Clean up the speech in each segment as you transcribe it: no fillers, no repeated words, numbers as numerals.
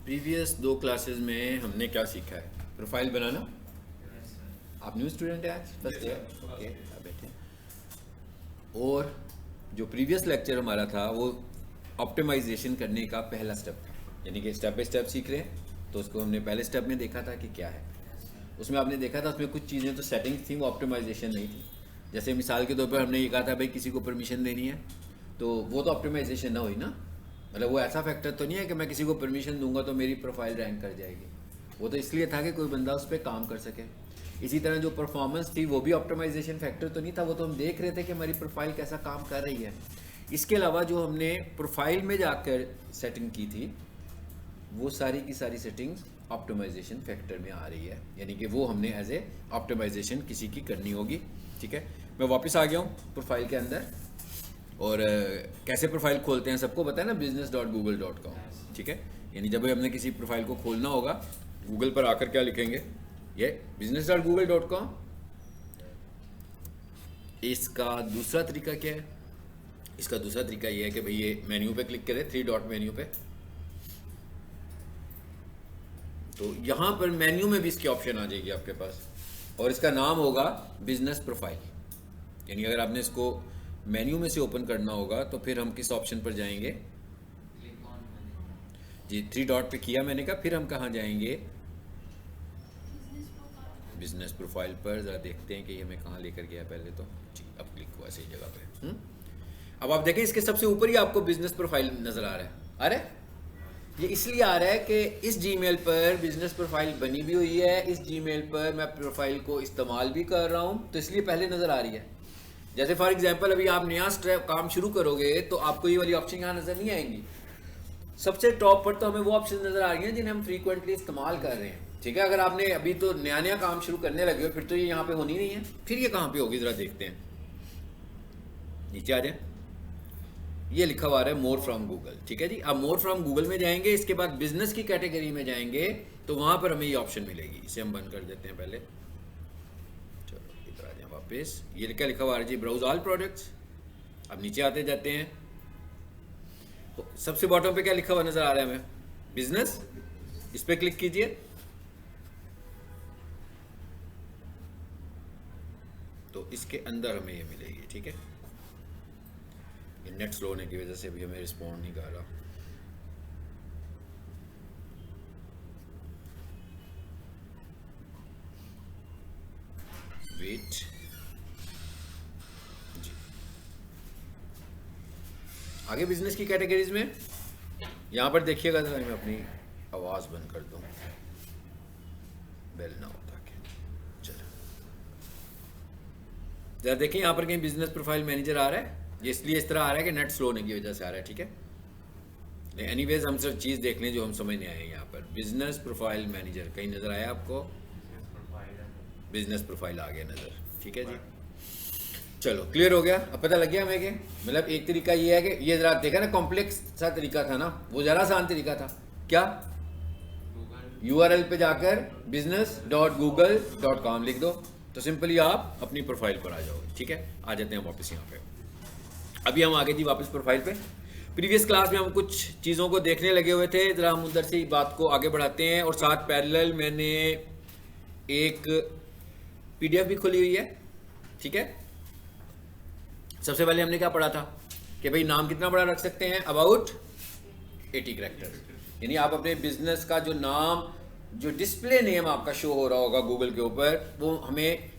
Previous 2 classes में हमने क्या सीखा है? प्रोफाइल बनाना। आप न्यू स्टूडेंट हैं आज? First year? ओके, आप बैठे। और जो प्रीवियस लेक्चर हमारा था वो ऑप्टिमाइजेशन करने का पहला स्टेप था, यानी कि स्टेप बाय स्टेप सीख रहे हैं। तो उसको हमने पहले स्टेप में देखा था कि क्या है। उसमें आपने देखा था उसमें कुछ चीज़ें तो सेटिंग्स थी, वो ऑप्टिमाइजेशन नहीं थी। जैसे मिसाल के तौर पर हमने ये कहा था भाई किसी को परमिशन देनी है, तो वो तो ऑप्टिमाइजेशन ना हुई ना। मतलब वो ऐसा फैक्टर तो नहीं है कि मैं किसी को परमिशन दूंगा तो मेरी प्रोफाइल रैंक कर जाएगी। वो तो इसलिए था कि कोई बंदा उस पर काम कर सके। इसी तरह जो परफॉर्मेंस थी वो भी ऑप्टिमाइजेशन फैक्टर तो नहीं था, वो तो हम देख रहे थे कि हमारी प्रोफाइल कैसा काम कर रही है। इसके अलावा जो हमने प्रोफाइल में जाकर सेटिंग की थी वो सारी की सारी सेटिंग्स ऑप्टिमाइजेशन फैक्टर में आ रही है, यानी कि वो हमने एज ए ऑप्टिमाइजेशन किसी की करनी होगी। ठीक है, मैं वापस आ गया हूँ प्रोफाइल के अंदर। और कैसे प्रोफाइल खोलते हैं सबको पता है ना, business.google.com। ठीक है, यानी जब भी हमने किसी प्रोफाइल को खोलना होगा गूगल पर आकर क्या लिखेंगे, ये business.google.com। इसका दूसरा तरीका क्या है? इसका दूसरा तरीका ये है कि भाई ये मेन्यू पे क्लिक करें, 3 डॉट मेन्यू पे। तो यहाँ पर मेन्यू में भी इसकी ऑप्शन आ जाएगी आपके पास, और इसका नाम होगा बिजनेस प्रोफाइल। यानी अगर आपने इसको मेन्यू में से ओपन करना होगा तो फिर हम किस ऑप्शन पर जाएंगे जी? 3 डॉट पे किया मैंने कहा, फिर हम कहाँ जाएंगे? बिजनेस प्रोफाइल पर। ज़रा देखते हैं कि ये हमें कहाँ लेकर गया पहले तो। जी, अब क्लिक हुआ सही जगह पे। अब आप देखें इसके सबसे ऊपर ही आपको बिजनेस प्रोफाइल नज़र आ रहा है। अरे ये इसलिए आ रहा है कि इस जीमेल पर बिजनेस प्रोफाइल बनी भी हुई है, इस जीमेल पर मैं प्रोफाइल को इस्तेमाल भी कर रहा हूँ, तो इसलिए पहले नज़र आ रही है। जैसे फॉर एग्जांपल अभी आप नया काम शुरू करोगे तो आपको ये वाली ऑप्शन यहाँ नज़र नहीं आएंगी। सबसे टॉप पर तो हमें वो ऑप्शन नज़र आ रही हैं जिन्हें हम फ्रीक्वेंटली इस्तेमाल कर रहे हैं। ठीक है, अगर आपने अभी तो नया नया काम शुरू करने लगे हो फिर तो ये यहाँ पे होनी नहीं है, फिर ये कहाँ पे होगी ज़रा देखते हैं। नीचे आ जाए, ये लिखा हुआ है मोर फ्रॉम गूगल। ठीक है जी, अब मोर फ्रॉम गूगल में जाएंगे, इसके बाद बिजनेस की कैटेगरी में जाएंगे तो वहां पर हमें ये ऑप्शन मिलेगी। इसे हम बंद कर देते हैं पहले। चलो इधर आ जाए वापस। ये क्या लिखा हुआ है जी? Browse all products. अब नीचे आते जाते हैं, तो सबसे बॉटम पे क्या लिखा हुआ नजर आ रहा है हमें? बिजनेस। इस पर क्लिक कीजिए, तो इसके अंदर हमें ये मिलेगी। ठीक है, नेट स्लो होने की वजह से भी हमें रिस्पॉन्ड नहीं कर रहा। वेट जी। आगे बिजनेस की कैटेगरीज में यहां पर देखिएगा, जरा मैं अपनी आवाज बंद कर दूं, बेल ना होता कि। चलो जरा देखिए यहां पर कहीं बिजनेस प्रोफाइल मैनेजर आ रहा है। ये इसलिए इस तरह आ रहा है कि नेट स्लो होने की वजह से आ रहा है। ठीक है, एनीवेज हम सिर्फ चीज़ देख लें जो हम समझ नहीं आए। यहाँ पर बिजनेस प्रोफाइल मैनेजर कहीं नज़र आया आपको? बिजनेस प्रोफाइल आ गया नज़र। ठीक है जी, चलो क्लियर हो गया। अब पता लग गया हमें कि मतलब एक तरीका ये है कि ये ज़रा देखा ना, कॉम्प्लेक्स सा तरीका था ना, वो ज़रा आसान तरीका था। क्या? URL पे जाकर business.google.com लिख दो तो सिंपली आप अपनी प्रोफाइल पर आ जाओगे। ठीक है, आ जाते हैं वापस यहाँ पे। अभी हम आगे जी वापस प्रोफाइल पे। प्रीवियस क्लास में हम कुछ चीज़ों को देखने लगे हुए थे, ज़रा हम उधर से बात को आगे बढ़ाते हैं। और साथ पैरेलल मैंने एक PDF भी खोली हुई है। ठीक है, सबसे पहले हमने क्या पढ़ा था कि भाई नाम कितना बड़ा रख सकते हैं? About 80 character. यानी आप अपने बिजनेस का जो नाम, जो डिस्प्ले नेम आपका शो हो रहा होगा गूगल के ऊपर, वो हमें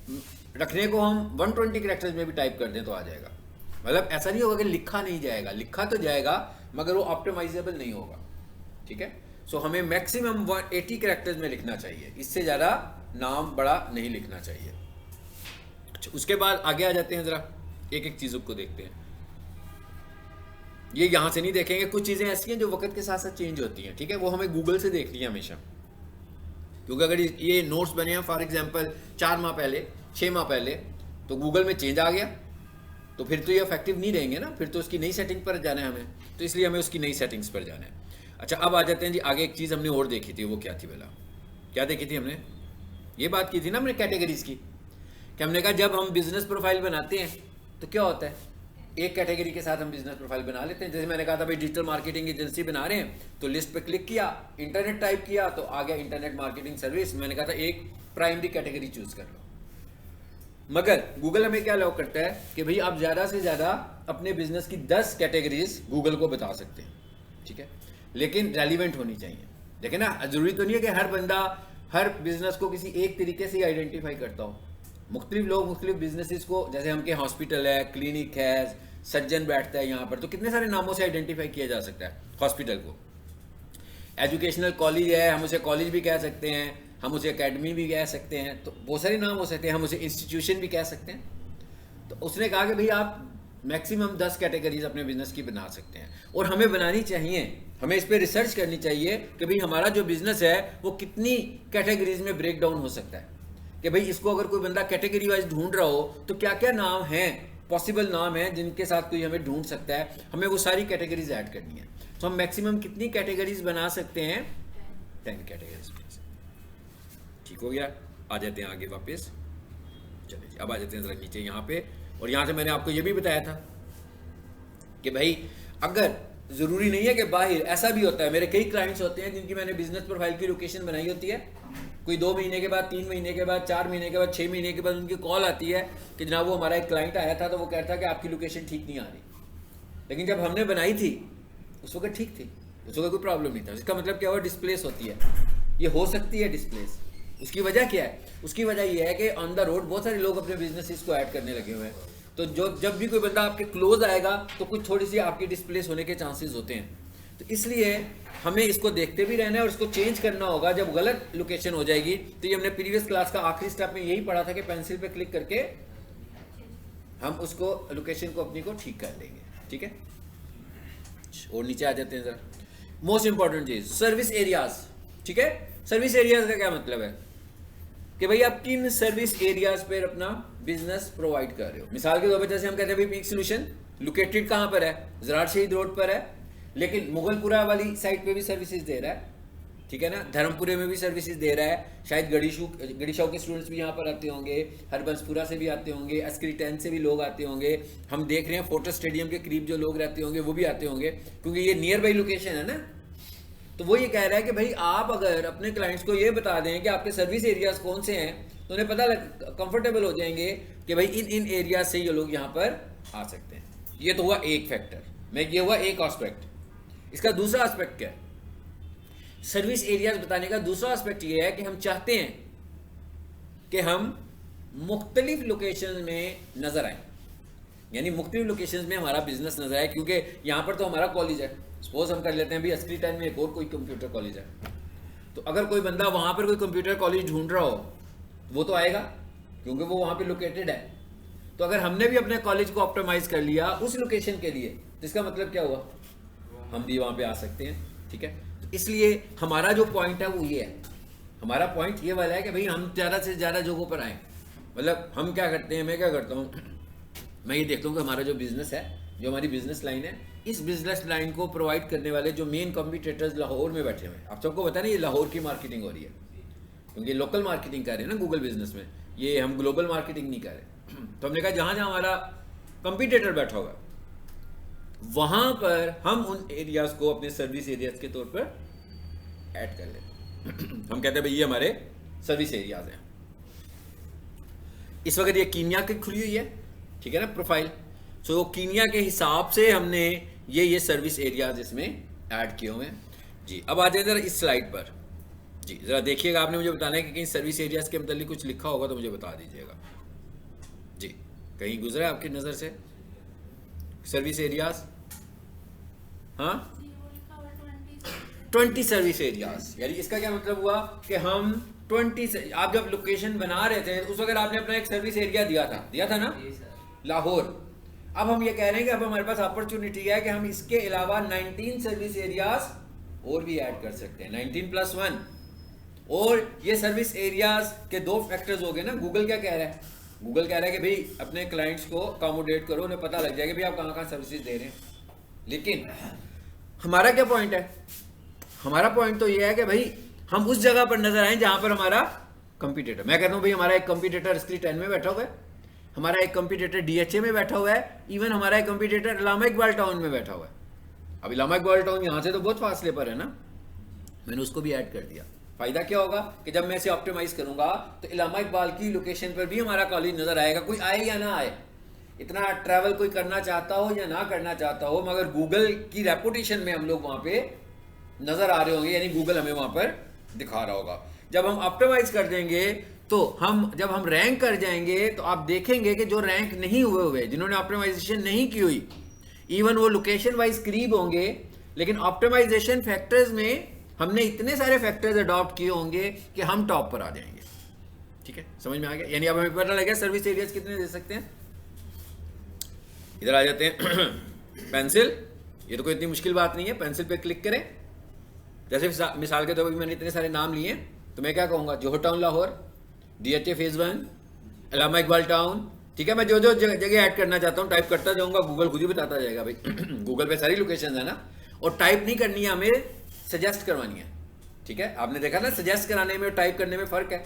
रखने को हम 120 कैरेक्टर्स में भी टाइप कर दें तो आ जाएगा। मतलब ऐसा नहीं होगा कि लिखा नहीं जाएगा, लिखा तो जाएगा मगर वो ऑप्टिमाइजेबल नहीं होगा। ठीक है, सो हमें मैक्सिमम 180 कैरेक्टर्स में लिखना चाहिए, इससे ज़्यादा नाम बड़ा नहीं लिखना चाहिए। अच्छा, उसके बाद आगे आ जाते हैं, ज़रा एक एक चीज़ों को देखते हैं। ये यहाँ से नहीं देखेंगे, कुछ चीज़ें ऐसी हैं जो वक्त के साथ साथ चेंज होती हैं। ठीक है, वो हमें गूगल से देख लिया हमेशा, क्योंकि अगर ये नोट्स बने हैं फॉर एग्जांपल 4 माह पहले, 6 माह पहले, तो गूगल में चेंज आ गया तो फिर तो ये इफेक्टिव नहीं रहेंगे ना, फिर तो उसकी नई सेटिंग पर जाना है हमें, तो इसलिए हमें उसकी नई सेटिंग्स पर जाना है। अच्छा, अब आ जाते हैं जी आगे। एक चीज़ हमने और देखी थी, वो क्या थी भला? क्या देखी थी हमने? ये बात की थी ना हमने कैटेगरीज की, कि हमने कहा जब हम बिजनेस प्रोफाइल बनाते हैं तो क्या होता है, एक कैटेगरी के साथ हम बिजनेस प्रोफाइल बना लेते हैं। जैसे मैंने कहा था भाई डिजिटल मार्केटिंग एजेंसी बना रहे हैं, तो लिस्ट पे क्लिक किया, इंटरनेट टाइप किया तो आ गया इंटरनेट मार्केटिंग सर्विस। मैंने कहा था एक प्राइमरी कैटेगरी चूज कर लो। मगर गूगल हमें क्या अलाउ करता है कि भाई आप ज़्यादा से ज़्यादा अपने बिजनेस की 10 कैटेगरीज गूगल को बता सकते हैं, ठीक है, लेकिन रेलिवेंट होनी चाहिए। देखें ना, जरूरी तो नहीं है कि हर बंदा हर बिजनेस को किसी एक तरीके से आइडेंटिफाई करता हो। मुख्तलिफ लोग मुख्तलिफ बिजनेसेस को, जैसे हम के हॉस्पिटल है, क्लिनिक है, सर्जन बैठता है यहाँ पर, तो कितने सारे नामों से आइडेंटिफाई किया जा सकता है हॉस्पिटल को। एजुकेशनल कॉलेज है, हम उसे कॉलेज भी कह सकते हैं, हम उसे एकेडमी भी कह सकते हैं, तो बहुत सारे नाम हो सकते हैं, हम उसे इंस्टीट्यूशन भी कह सकते हैं। तो उसने कहा कि भाई आप मैक्सिमम 10 कैटेगरीज अपने बिजनेस की बना सकते हैं, और हमें बनानी चाहिए, हमें इस पर रिसर्च करनी चाहिए कि भाई हमारा जो बिजनेस है वो कितनी कैटेगरीज में ब्रेक डाउन हो सकता है, कि भाई इसको अगर कोई बंदा कैटेगरी वाइज ढूंढ रहा हो तो क्या क्या नाम हैं, पॉसिबल नाम हैं जिनके साथ कोई हमें ढूंढ सकता है, हमें वो सारी कैटेगरीज ऐड करनी है। तो हम मैक्सिमम कितनी कैटेगरीज बना सकते हैं? 10 कैटेगरीज। ठीक हो गया, आ जाते हैं आगे वापस। चलिए अब आ जाते हैं जरा नीचे यहाँ पे, और यहाँ से मैंने आपको ये भी बताया था कि भाई अगर ज़रूरी नहीं है कि बाहर, ऐसा भी होता है, मेरे कई क्लाइंट्स होते हैं जिनकी मैंने बिजनेस प्रोफाइल की लोकेशन बनाई होती है, कोई 2 महीने के बाद, 3 महीने के बाद, 4 महीने के बाद, 6 महीने के बाद उनकी कॉल आती है कि जनाब वो हमारा एक क्लाइंट आया था तो वो कहता है कि आपकी लोकेशन ठीक नहीं आ रही, लेकिन जब हमने बनाई थी उस वक्त ठीक थी, उस वक्त कोई प्रॉब्लम नहीं था। इसका मतलब क्या हुआ? डिस्प्लेस होती है, ये हो सकती है डिस्प्लेस। उसकी वजह क्या है? उसकी वजह ये है कि ऑन द रोड बहुत सारे लोग अपने बिजनेसेस को ऐड करने लगे हुए हैं, तो जब भी कोई बंदा आपके क्लोज आएगा तो कुछ थोड़ी सी आपकी डिस्प्लेस होने के चांसेस होते हैं। तो इसलिए हमें इसको देखते भी रहना है और इसको चेंज करना होगा जब गलत लोकेशन हो जाएगी। तो ये हमने प्रीवियस क्लास का आखिरी स्टेप में यही पढ़ा था कि पेंसिल पे क्लिक करके हम उसको लोकेशन को अपनी को ठीक कर लेंगे, ठीक है। और नीचे आ जाते हैं जरा, मोस्ट इंपॉर्टेंट चीज सर्विस एरियाज, ठीक है। सर्विस एरियाज का क्या मतलब है कि भाई आप किन सर्विस एरियाज पर अपना बिजनेस प्रोवाइड कर रहे हो। मिसाल के तौर पर जैसे हम कहते हैं भाई पीक सोल्यूशन लोकेटेड कहाँ पर है? ज़राअत शहीद रोड पर है, लेकिन मुगलपुरा वाली साइड पे भी सर्विसेज दे रहा है, ठीक है ना। धर्मपुरे में भी सर्विसेज दे रहा है, शायद गड़ीशाऊ के स्टूडेंट्स भी यहाँ पर आते होंगे, हरबंसपुरा से भी आते होंगे, अस्करी 10 से भी लोग आते होंगे, हम देख रहे हैं फोर्टिस स्टेडियम के करीब जो लोग रहते होंगे वो भी आते होंगे, क्योंकि ये नियर बाई लोकेशन है ना। तो वो ये कह रहा है कि भाई आप अगर अपने क्लाइंट्स को ये बता दें कि आपके सर्विस एरियाज कौन से हैं, तो उन्हें पता कंफर्टेबल हो जाएंगे कि भाई इन एरियाज से ये लोग यहाँ पर आ सकते हैं। ये तो हुआ एक फैक्टर, ये हुआ एक एस्पेक्ट। इसका दूसरा एस्पेक्ट क्या है? सर्विस एरियाज बताने का दूसरा एस्पेक्ट ये है कि हम चाहते हैं कि हम मुख्तलिफ लोकेशन में नजर आए, यानी मुख्तलिफ लोकेशन में हमारा बिजनेस नजर आए, क्योंकि यहाँ पर तो हमारा कॉलेज है, सपोज हम कर लेते हैं भी अस्करी 10 में एक और कोई कंप्यूटर कॉलेज है, तो अगर कोई बंदा वहाँ पर कोई कंप्यूटर कॉलेज ढूंढ रहा हो वो तो आएगा क्योंकि वो वहाँ पे लोकेटेड है। तो अगर हमने भी अपने कॉलेज को ऑप्टिमाइज कर लिया उस लोकेशन के लिए, तो इसका मतलब क्या हुआ? हम भी वहाँ पे आ सकते हैं, ठीक है। तो इसलिए हमारा जो पॉइंट है वो ये है, हमारा पॉइंट ये वाला है कि भाई हम ज़्यादा से ज़्यादा जगहों पर आएँ। मतलब हम क्या करते हैं, मैं क्या करता हूँ, मैं ये देखता हूँ कि हमारा जो बिज़नेस है, जो हमारी बिजनेस लाइन है, इस बिजनेस लाइन को प्रोवाइड करने वाले जो मेन कॉम्पिटिटर्स लाहौर में बैठे हुए हैं। आप सबको पता नहीं ये लाहौर की मार्केटिंग हो रही है, क्योंकि लोकल मार्केटिंग कर रहे हैं ना गूगल बिजनेस में, ये हम ग्लोबल मार्केटिंग नहीं कर रहे। तो हमने कहा जहाँ जहाँ हमारा कंपटीटर बैठा होगा वहाँ पर हम उन एरियाज को अपने सर्विस एरियाज के तौर पर ऐड कर लेते हैं। हम कहते हैं भाई ये हमारे सर्विस एरियाज हैं। इस वक्त ये कीनिया की खुली हुई है, ठीक है ना प्रोफाइल। सो कीनिया के हिसाब से हमने ये सर्विस एरियाज इसमें ऐड किए हुए हैं जी। अब आ जाए जरा इस स्लाइड पर जी, ज़रा देखिएगा, आपने मुझे बताना है कि कहीं सर्विस एरियाज के मतलब कुछ लिखा होगा तो मुझे बता दीजिएगा जी। कहीं गुजरा है आपकी नज़र से सर्विस एरियाज? हाँ, 20 सर्विस एरियाज, यानी इसका क्या मतलब हुआ कि हम 20 आप जब लोकेशन बना रहे थे उस वक्त आपने अपना एक सर्विस एरिया दिया था ना, लाहौर। अब हम ये कह रहे हैं कि अब हमारे पास अपॉर्चुनिटी है कि हम इसके अलावा 19 सर्विस एरियाज और भी ऐड कर सकते हैं, 19+1। और ये सर्विस एरियाज के 2 फैक्टर्स हो गए ना। गूगल क्या कह रहा है? गूगल कह रहा है कि भाई अपने क्लाइंट्स को अकोमोडेट करो, उन्हें पता लग जाएगा भाई आप कहाँ कहाँ सर्विसेज दे रहे हैं। लेकिन हमारा क्या पॉइंट है? हमारा पॉइंट तो ये है कि भाई हम उस जगह पर नजर आए जहां पर हमारा कंपटीटर, मैं कहता हूं भाई हमारा एक कंपटीटर अस्करी 10 में बैठा हुआ है, हमारा एक कंपटीटर डीएचए में बैठा हुआ है, इवन हमारा एक कंपटीटर इलामा इकबाल टाउन में बैठा हुआ है। अब इलामा इकबाल टाउन यहाँ से तो बहुत फासले पर है ना, मैंने उसको भी ऐड कर दिया। फायदा क्या होगा कि जब मैं इसे ऑप्टिमाइज करूंगा तो इलामा इकबाल की लोकेशन पर भी हमारा कॉलेज नजर आएगा, कोई आए या ना आए, इतना ट्रैवल कोई करना चाहता हो या ना करना चाहता हो, मगर गूगल की रेपुटेशन में हम लोग वहां पे नजर आ रहे होंगे, यानी गूगल हमें वहां पर दिखा रहा होगा। जब हम ऑप्टिमाइज कर देंगे तो जब हम रैंक कर जाएंगे तो आप देखेंगे कि जो रैंक नहीं हुए, जिन्होंने ऑप्टिमाइजेशन नहीं की हुई, इवन वो लोकेशन वाइज करीब होंगे, लेकिन ऑप्टिमाइजेशन फैक्टर्स में हमने इतने सारे फैक्टर्स अडॉप्ट किए होंगे कि हम टॉप पर आ जाएंगे। ठीक है, समझ में आ गया? यानी अब हमें पता लगा सर्विस एरियाज कितने दे सकते हैं। इधर आ जाते हैं पेंसिल, ये तो कोई इतनी मुश्किल बात नहीं है। पेंसिल पे क्लिक करें, जैसे मिसाल के तौर पर मैंने इतने सारे नाम लिए, तो मैं क्या कहूँगा, Johar town Lahore, DHA phase 1, Allama Iqbal town. ठीक है, मैं जो जो जगह ऐड करना चाहता हूँ टाइप करता जाऊँगा, गूगल खुद ही बताता जाएगा भाई गूगल पे सारी लोकेशन है ना। और टाइप नहीं करनी है, हमें सजेस्ट करवानी है। ठीक है, आपने देखा ना सजेस्ट कराने में और टाइप करने में फ़र्क है।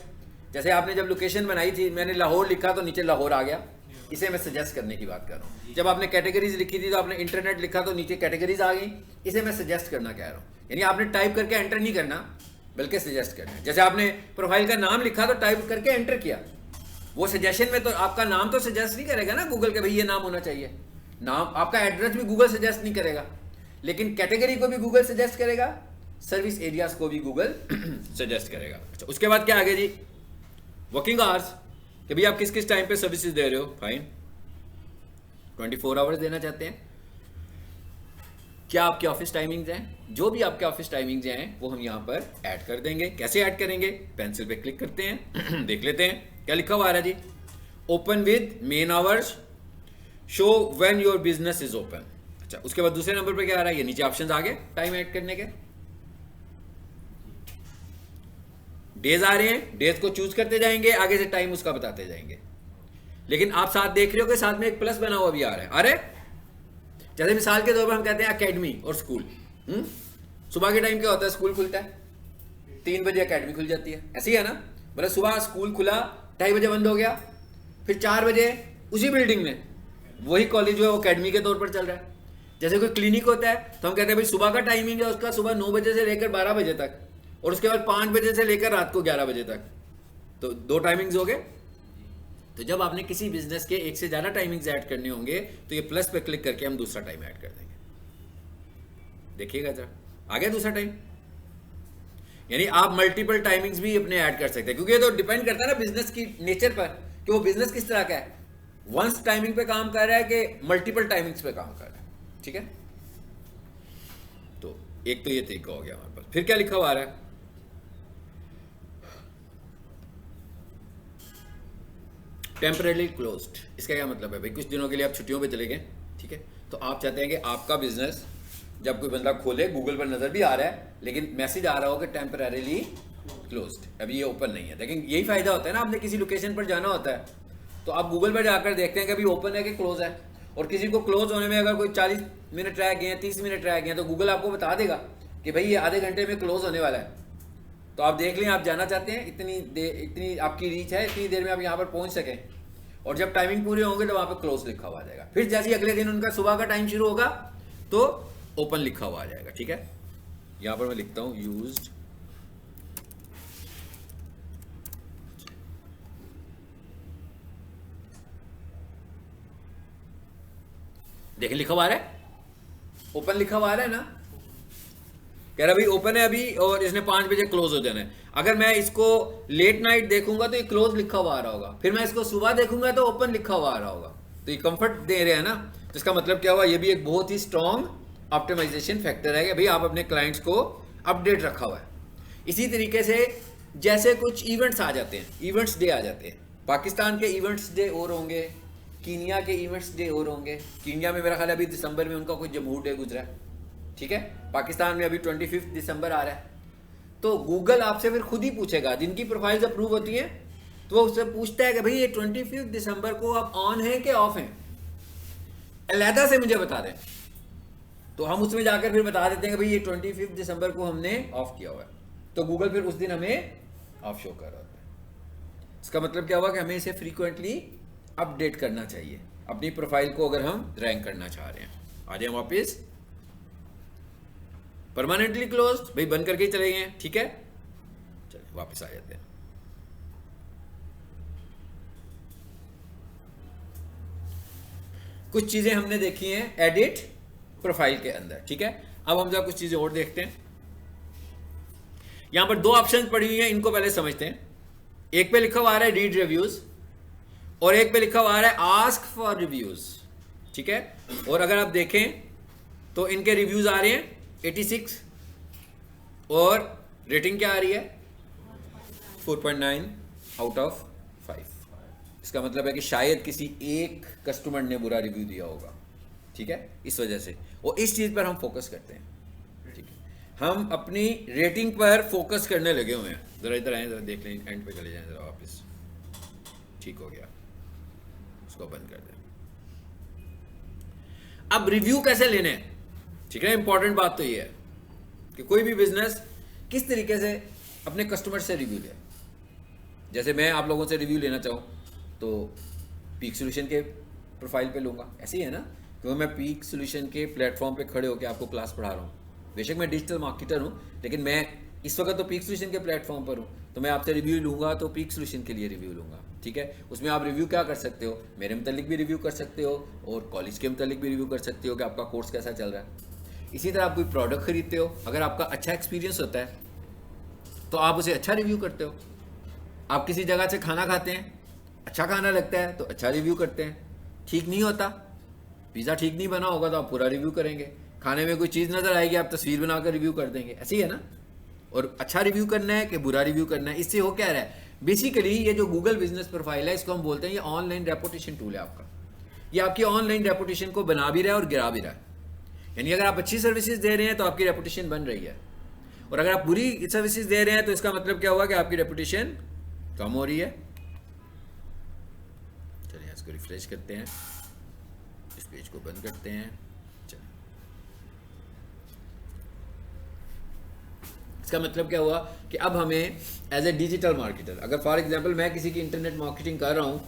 जैसे आपने जब लोकेशन बनाई थी, मैंने लाहौर लिखा तो नीचे लाहौर आ गया, इसे मैं सजेस्ट करने की बात कर रहा हूँ। जब आपने कैटेगरीज लिखी थी तो आपने इंटरनेट लिखा तो नीचे कैटेगरीज आ गई, इसे मैं सजेस्ट करना कह रहा हूँ। यानी आपने टाइप करके एंटर नहीं करना, बल्कि सजेस्ट करना है। जैसे आपने प्रोफाइल का नाम लिखा तो टाइप करके एंटर किया, वो सजेशन में तो आपका नाम तो सजेस्ट नहीं करेगा ना गूगल के भाई ये नाम होना चाहिए। नाम आपका एड्रेस भी गूगल सजेस्ट नहीं करेगा, लेकिन कैटेगरी को भी गूगल सजेस्ट करेगा, सर्विस एरियाज को भी गूगल सजेस्ट करेगा। अच्छा, उसके बाद क्या आगे जी, वर्किंग आवर्स, कि भाई आप किस किस टाइम पे सर्विसेज दे रहे हो। फाइन, 24 आवर्स देना चाहते हैं। क्या आपके ऑफिस टाइमिंग्स हैं? जो भी आपके ऑफिस टाइमिंग्स हैं वो हम यहाँ पर ऐड कर देंगे। कैसे ऐड करेंगे? पेंसिल पे क्लिक करते हैं देख लेते हैं क्या लिखा हुआ आ रहा है जी। Open with main hours, show when your business is open. अच्छा, उसके बाद दूसरे नंबर पे क्या आ रहा है, ये नीचे ऑप्शंस आ गए टाइम ऐड करने के। डेज आ रहे हैं, डेज को चूज करते जाएंगे, आगे से टाइम उसका बताते जाएंगे। लेकिन आप साथ देख रहे हो कि साथ में एक प्लस बना हुआ भी आ रहा है। अरे जैसे मिसाल के तौर पर हम कहते हैं एकेडमी और स्कूल। सुबह के टाइम क्या होता है, स्कूल खुलता है 3 बजे, एकेडमी खुल जाती है, ऐसी है ना। मतलब सुबह स्कूल खुला, 2:30 बजे बंद हो गया, फिर 4 बजे उसी बिल्डिंग में वही कॉलेज जो है वो अकेडमी के तौर पर चल रहा है। जैसे कोई क्लिनिक होता है तो हम कहते हैं भाई सुबह का टाइमिंग है उसका सुबह 9 बजे से लेकर 12 बजे तक, और उसके बाद 5 बजे से लेकर रात को 11 बजे तक, तो 2 टाइमिंग्स हो गए। तो जब आपने किसी बिजनेस के एक से ज़्यादा टाइमिंग्स ऐड करने होंगे तो ये प्लस पे क्लिक करके हम दूसरा टाइम ऐड कर देंगे। देखिएगा जरा, आ गया दूसरा टाइम। यानी आप मल्टीपल टाइमिंग्स भी अपने ऐड कर सकते हैं, क्योंकि ये तो डिपेंड करता है ना बिजनेस की नेचर पर कि वो बिजनेस किस तरह का है, वंस टाइमिंग पे काम कर रहा है कि मल्टीपल टाइमिंग्स पे काम कर रहा है। ठीक है, तो एक तो ये तरीका हो गया हमारे पास। फिर क्या लिखा हुआ आ रहा है, टेम्परेली क्लोज्ड। इसका क्या मतलब है भाई, कुछ दिनों के लिए आप छुट्टियों पे चले गए, ठीक है, तो आप चाहते हैं कि आपका बिजनेस जब कोई बंदा खोले, गूगल पर नजर भी आ रहा है लेकिन मैसेज आ रहा हो कि टेम्परेरीली क्लोज्ड, अभी ये ओपन नहीं है। लेकिन यही फायदा होता है ना, आपने किसी लोकेशन पर जाना होता है तो आप गूगल पर जाकर देखते हैं कि अभी ओपन है कि क्लोज है, और किसी को क्लोज होने में अगर कोई 40 मिनट रह गए हैं, 30 मिनट रह गए हैं, तो गूगल आपको बता देगा कि भाई ये आधे घंटे में क्लोज होने वाला है। तो आप देख लें, आप जाना चाहते हैं, इतनी आपकी रीच है, इतनी देर में आप यहाँ पर पहुँच सकें, और जब टाइमिंग पूरे होंगे तो वहाँ पर क्लोज लिखा हुआ आ जाएगा। फिर जैसे अगले दिन उनका सुबह का टाइम शुरू होगा तो ओपन लिखा हुआ आ जाएगा। ठीक है, यहाँ पर मैं लिखता हूँ यूज्ड, देखिए लिखा हुआ आ रहा है, ओपन लिखा हुआ आ रहा है ना, कह रहा भाई ओपन है अभी और इसने 5 बजे क्लोज हो जाना है। अगर मैं इसको लेट नाइट देखूंगा तो ये क्लोज लिखा हुआ आ रहा होगा, फिर मैं इसको सुबह देखूंगा तो ओपन लिखा हुआ आ रहा होगा। तो ये कंफर्ट दे रहे हैं ना, तो इसका मतलब क्या हुआ, ये भी एक बहुत ही स्ट्रॉन्ग ऑप्टिमाइजेशन फैक्टर है कि भाई आप अपने क्लाइंट्स को अपडेट रखा हुआ है। इसी तरीके से जैसे कुछ इवेंट्स आ जाते हैं, इवेंट्स डे आ जाते हैं, पाकिस्तान के इवेंट्स डे और होंगे, कीनिया के इवेंट्स डे और होंगे। कीनिया में मेरा ख्याल अभी दिसंबर में उनका कोई जमहूर डे गुजरा है, ठीक है, पाकिस्तान में अभी 25 दिसंबर आ रहा है। तो गूगल आपसे फिर खुद ही पूछेगा, जिनकी प्रोफाइल्स अप्रूव होती हैं तो वो उससे पूछता है कि भाई ये 25 दिसंबर को आप ऑन हैं कि ऑफ हैं, अलहदा से मुझे बता दें। तो हम उसमें जाकर फिर बता देते हैं कि भाई ये 25 दिसंबर को हमने ऑफ किया हुआ है, तो गूगल फिर उस दिन हमें ऑफ शो कर रहा है। इसका मतलब क्या हुआ कि हमें इसे फ्रीक्वेंटली अपडेट करना चाहिए अपनी प्रोफाइल को, अगर हम रैंक करना चाह रहे हैं। आ जाए वापिस, परमानेंटली क्लोज, भाई बंद करके ही चले गए, ठीक है, चलिए वापस आ जाते हैं। कुछ चीजें हमने देखी हैं एडिट प्रोफाइल के अंदर, ठीक है। अब हम जरा कुछ चीजें और देखते हैं। यहां पर दो ऑप्शन पड़ी हुई हैं, इनको पहले समझते हैं। एक पे लिखा हुआ आ रहा है रीड रिव्यूज और एक पे लिखा हुआ आ रहा है आस्क फॉर रिव्यूज, ठीक है। और अगर आप देखें तो इनके रिव्यूज आ रहे हैं 86 और रेटिंग क्या आ रही है 4.9 आउट ऑफ 5। इसका मतलब है कि शायद किसी एक कस्टमर ने बुरा रिव्यू दिया होगा, ठीक है, इस वजह से। और इस चीज पर हम फोकस करते हैं, ठीक है। हम अपनी रेटिंग पर फोकस करने लगे हुए हैं। जरा इधर आए, जरा देख लें, एंड पे चले जाएं जरा वापस। ठीक हो गया, इसको बंद कर दें। अब रिव्यू कैसे लेने हैं, ठीक है। इंपॉर्टेंट बात तो ये है कि कोई भी बिजनेस किस तरीके से अपने कस्टमर से रिव्यू ले। जैसे मैं आप लोगों से रिव्यू लेना चाहूं तो पीक सॉल्यूशन के प्रोफाइल पे लूंगा, ऐसे ही है ना। क्योंकि मैं पीक सॉल्यूशन के प्लेटफॉर्म पे खड़े होकर आपको क्लास पढ़ा रहा हूँ। बेशक मैं डिजिटल मार्केटर हूँ, लेकिन मैं इस वक्त तो पीक सॉल्यूशन के प्लेटफॉर्म पर हूँ, तो मैं आपसे रिव्यू लूंगा तो पीक सॉल्यूशन के लिए रिव्यू लूंगा, ठीक है। उसमें आप रिव्यू क्या कर सकते हो, मेरे मुतालिक भी रिव्यू कर सकते हो और कॉलेज के मुतालिक भी रिव्यू कर सकते हो कि आपका कोर्स कैसा चल रहा है। इसी तरह आप कोई प्रोडक्ट खरीदते हो, अगर आपका अच्छा एक्सपीरियंस होता है तो आप उसे अच्छा रिव्यू करते हो। आप किसी जगह से खाना खाते हैं, अच्छा खाना लगता है तो अच्छा रिव्यू करते हैं। ठीक नहीं होता, पिज़्ज़ा ठीक नहीं बना होगा तो आप पूरा रिव्यू करेंगे। खाने में कोई चीज़ नज़र आएगी, आप तस्वीर बनाकर रिव्यू कर देंगे, ऐसे ही है ना। और अच्छा रिव्यू करना है कि बुरा रिव्यू करना है, इससे हो क्या रहा है, बेसिकली ये जो गूगल बिजनेस प्रोफाइल है, इसको हम बोलते हैं ये ऑनलाइन रेपुटेशन टूल है आपका। ये आपकी ऑनलाइन रेपुटेशन को बना भी रहा है और गिरा भी रहा है। यानी अगर आप अच्छी सर्विसेज दे रहे हैं तो आपकी रेपुटेशन बन रही है, और अगर आप बुरी सर्विसेज दे रहे हैं तो इसका मतलब क्या हुआ कि आपकी रेपुटेशन कम हो रही है। चलिए इसको रिफ्रेश करते हैं, इस पेज को बंद करते हैं। चलिए, इसका मतलब क्या हुआ कि अब हमें एज ए डिजिटल मार्केटर, अगर फॉर एग्जांपल मैं किसी की इंटरनेट मार्केटिंग कर रहा हूं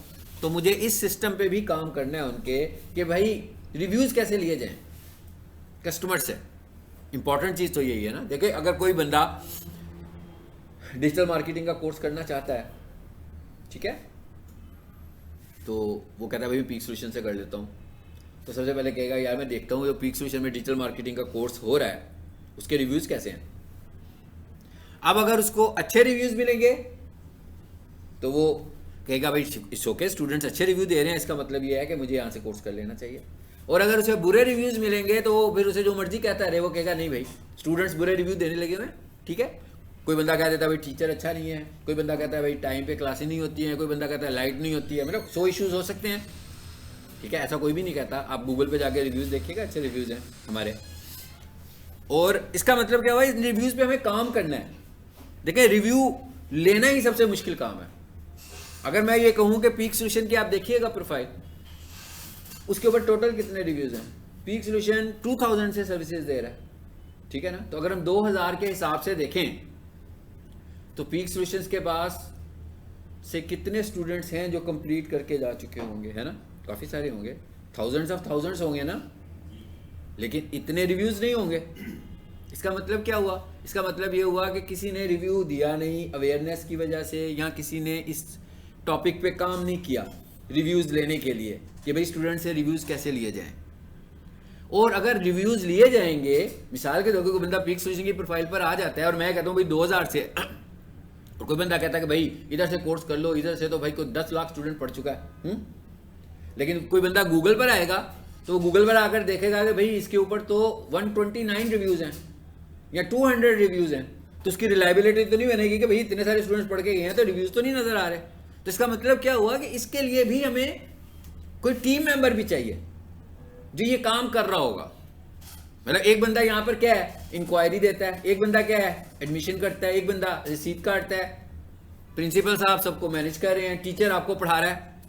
तो मुझे इस सिस्टम पे भी काम करना है उनके, कि भाई रिव्यूज कैसे लिए जाएं कस्टमर से। इंपॉर्टेंट चीज़ तो यही है ना। देखिए, अगर कोई बंदा डिजिटल मार्केटिंग का कोर्स करना चाहता है, ठीक है, तो वो कहता है भाई मैं पीक सॉल्यूशन से कर लेता हूँ, तो सबसे पहले कहेगा यार मैं देखता हूँ जो पीक सॉल्यूशन में डिजिटल मार्केटिंग का कोर्स हो रहा है उसके रिव्यूज़ कैसे हैं। अब अगर उसको अच्छे रिव्यूज़ मिलेंगे तो वो कहेगा भाई इट्स ओके, स्टूडेंट्स अच्छे रिव्यू दे रहे हैं, इसका मतलब ये है कि मुझे यहाँ से कोर्स कर लेना चाहिए। और अगर उसे बुरे रिव्यूज़ मिलेंगे तो वो फिर उसे जो मर्जी कहता रहे, वो कहेगा नहीं भाई स्टूडेंट्स बुरे रिव्यू देने लगे हुए, ठीक है। कोई बंदा कह देता है भाई टीचर अच्छा नहीं है, कोई बंदा कहता है भाई टाइम पे क्लासें नहीं होती हैं, कोई बंदा कहता है लाइट नहीं होती है, मतलब 100 इश्यूज़ हो सकते हैं, ठीक है। ऐसा कोई भी नहीं कहता, आप गूगल पे जाके रिव्यूज़ देखिएगा, अच्छे रिव्यूज़ हैं हमारे। और इसका मतलब क्या हुआ, इन रिव्यूज़ पे हमें काम करना है। देखिए, रिव्यू लेना ही सबसे मुश्किल काम है। अगर मैं ये कहूँ कि पीक सॉल्यूशन की आप देखिएगा प्रोफाइल, उसके ऊपर टोटल कितने रिव्यूज़ हैं, पीक सॉल्यूशन 2000 से सर्विसेज दे रहा है, ठीक है ना। तो अगर हम 2000 के हिसाब से देखें तो पीक सॉल्यूशंस के पास से कितने स्टूडेंट्स हैं जो कंप्लीट करके जा चुके होंगे, है ना, काफ़ी सारे होंगे, थाउजेंड्स होंगे ना, लेकिन इतने रिव्यूज़ नहीं होंगे। इसका मतलब क्या हुआ, इसका मतलब ये हुआ कि किसी ने रिव्यू दिया नहीं अवेयरनेस की वजह से, या किसी ने इस टॉपिक पे काम नहीं किया रिव्यूज़ लेने के लिए कि भाई स्टूडेंट से रिव्यूज़ कैसे लिए जाएं। और अगर रिव्यूज़ लिए जाएंगे, मिसाल के तौर पर कोई बंदा पीक सॉल्यूशन की प्रोफाइल पर आ जाता है और मैं कहता हूँ भाई 2000 से, और कोई बंदा कहता है कि भाई इधर से कोर्स कर लो, इधर से तो भाई कोई 10 लाख स्टूडेंट पढ़ चुका है, लेकिन कोई बंदा गूगल पर आएगा तो गूगल पर आकर देखेगा कि भाई इसके ऊपर तो 129 रिव्यूज़ हैं या 200 रिव्यूज़ हैं, तो उसकी रिलायबिलिटी तो नहीं बनेगी कि भाई इतने सारे स्टूडेंट्स पढ़ के गए हैं तो रिव्यूज़ तो नहीं नज़र आ रहे। तो इसका मतलब क्या हुआ कि इसके लिए भी हमें कोई टीम मेंबर भी चाहिए जो ये काम कर रहा होगा। मतलब एक बंदा यहाँ पर क्या है, इंक्वायरी देता है, एक बंदा क्या है, एडमिशन करता है, एक बंदा रिसीट काटता है, प्रिंसिपल साहब सबको मैनेज कर रहे हैं, टीचर आपको पढ़ा रहा है,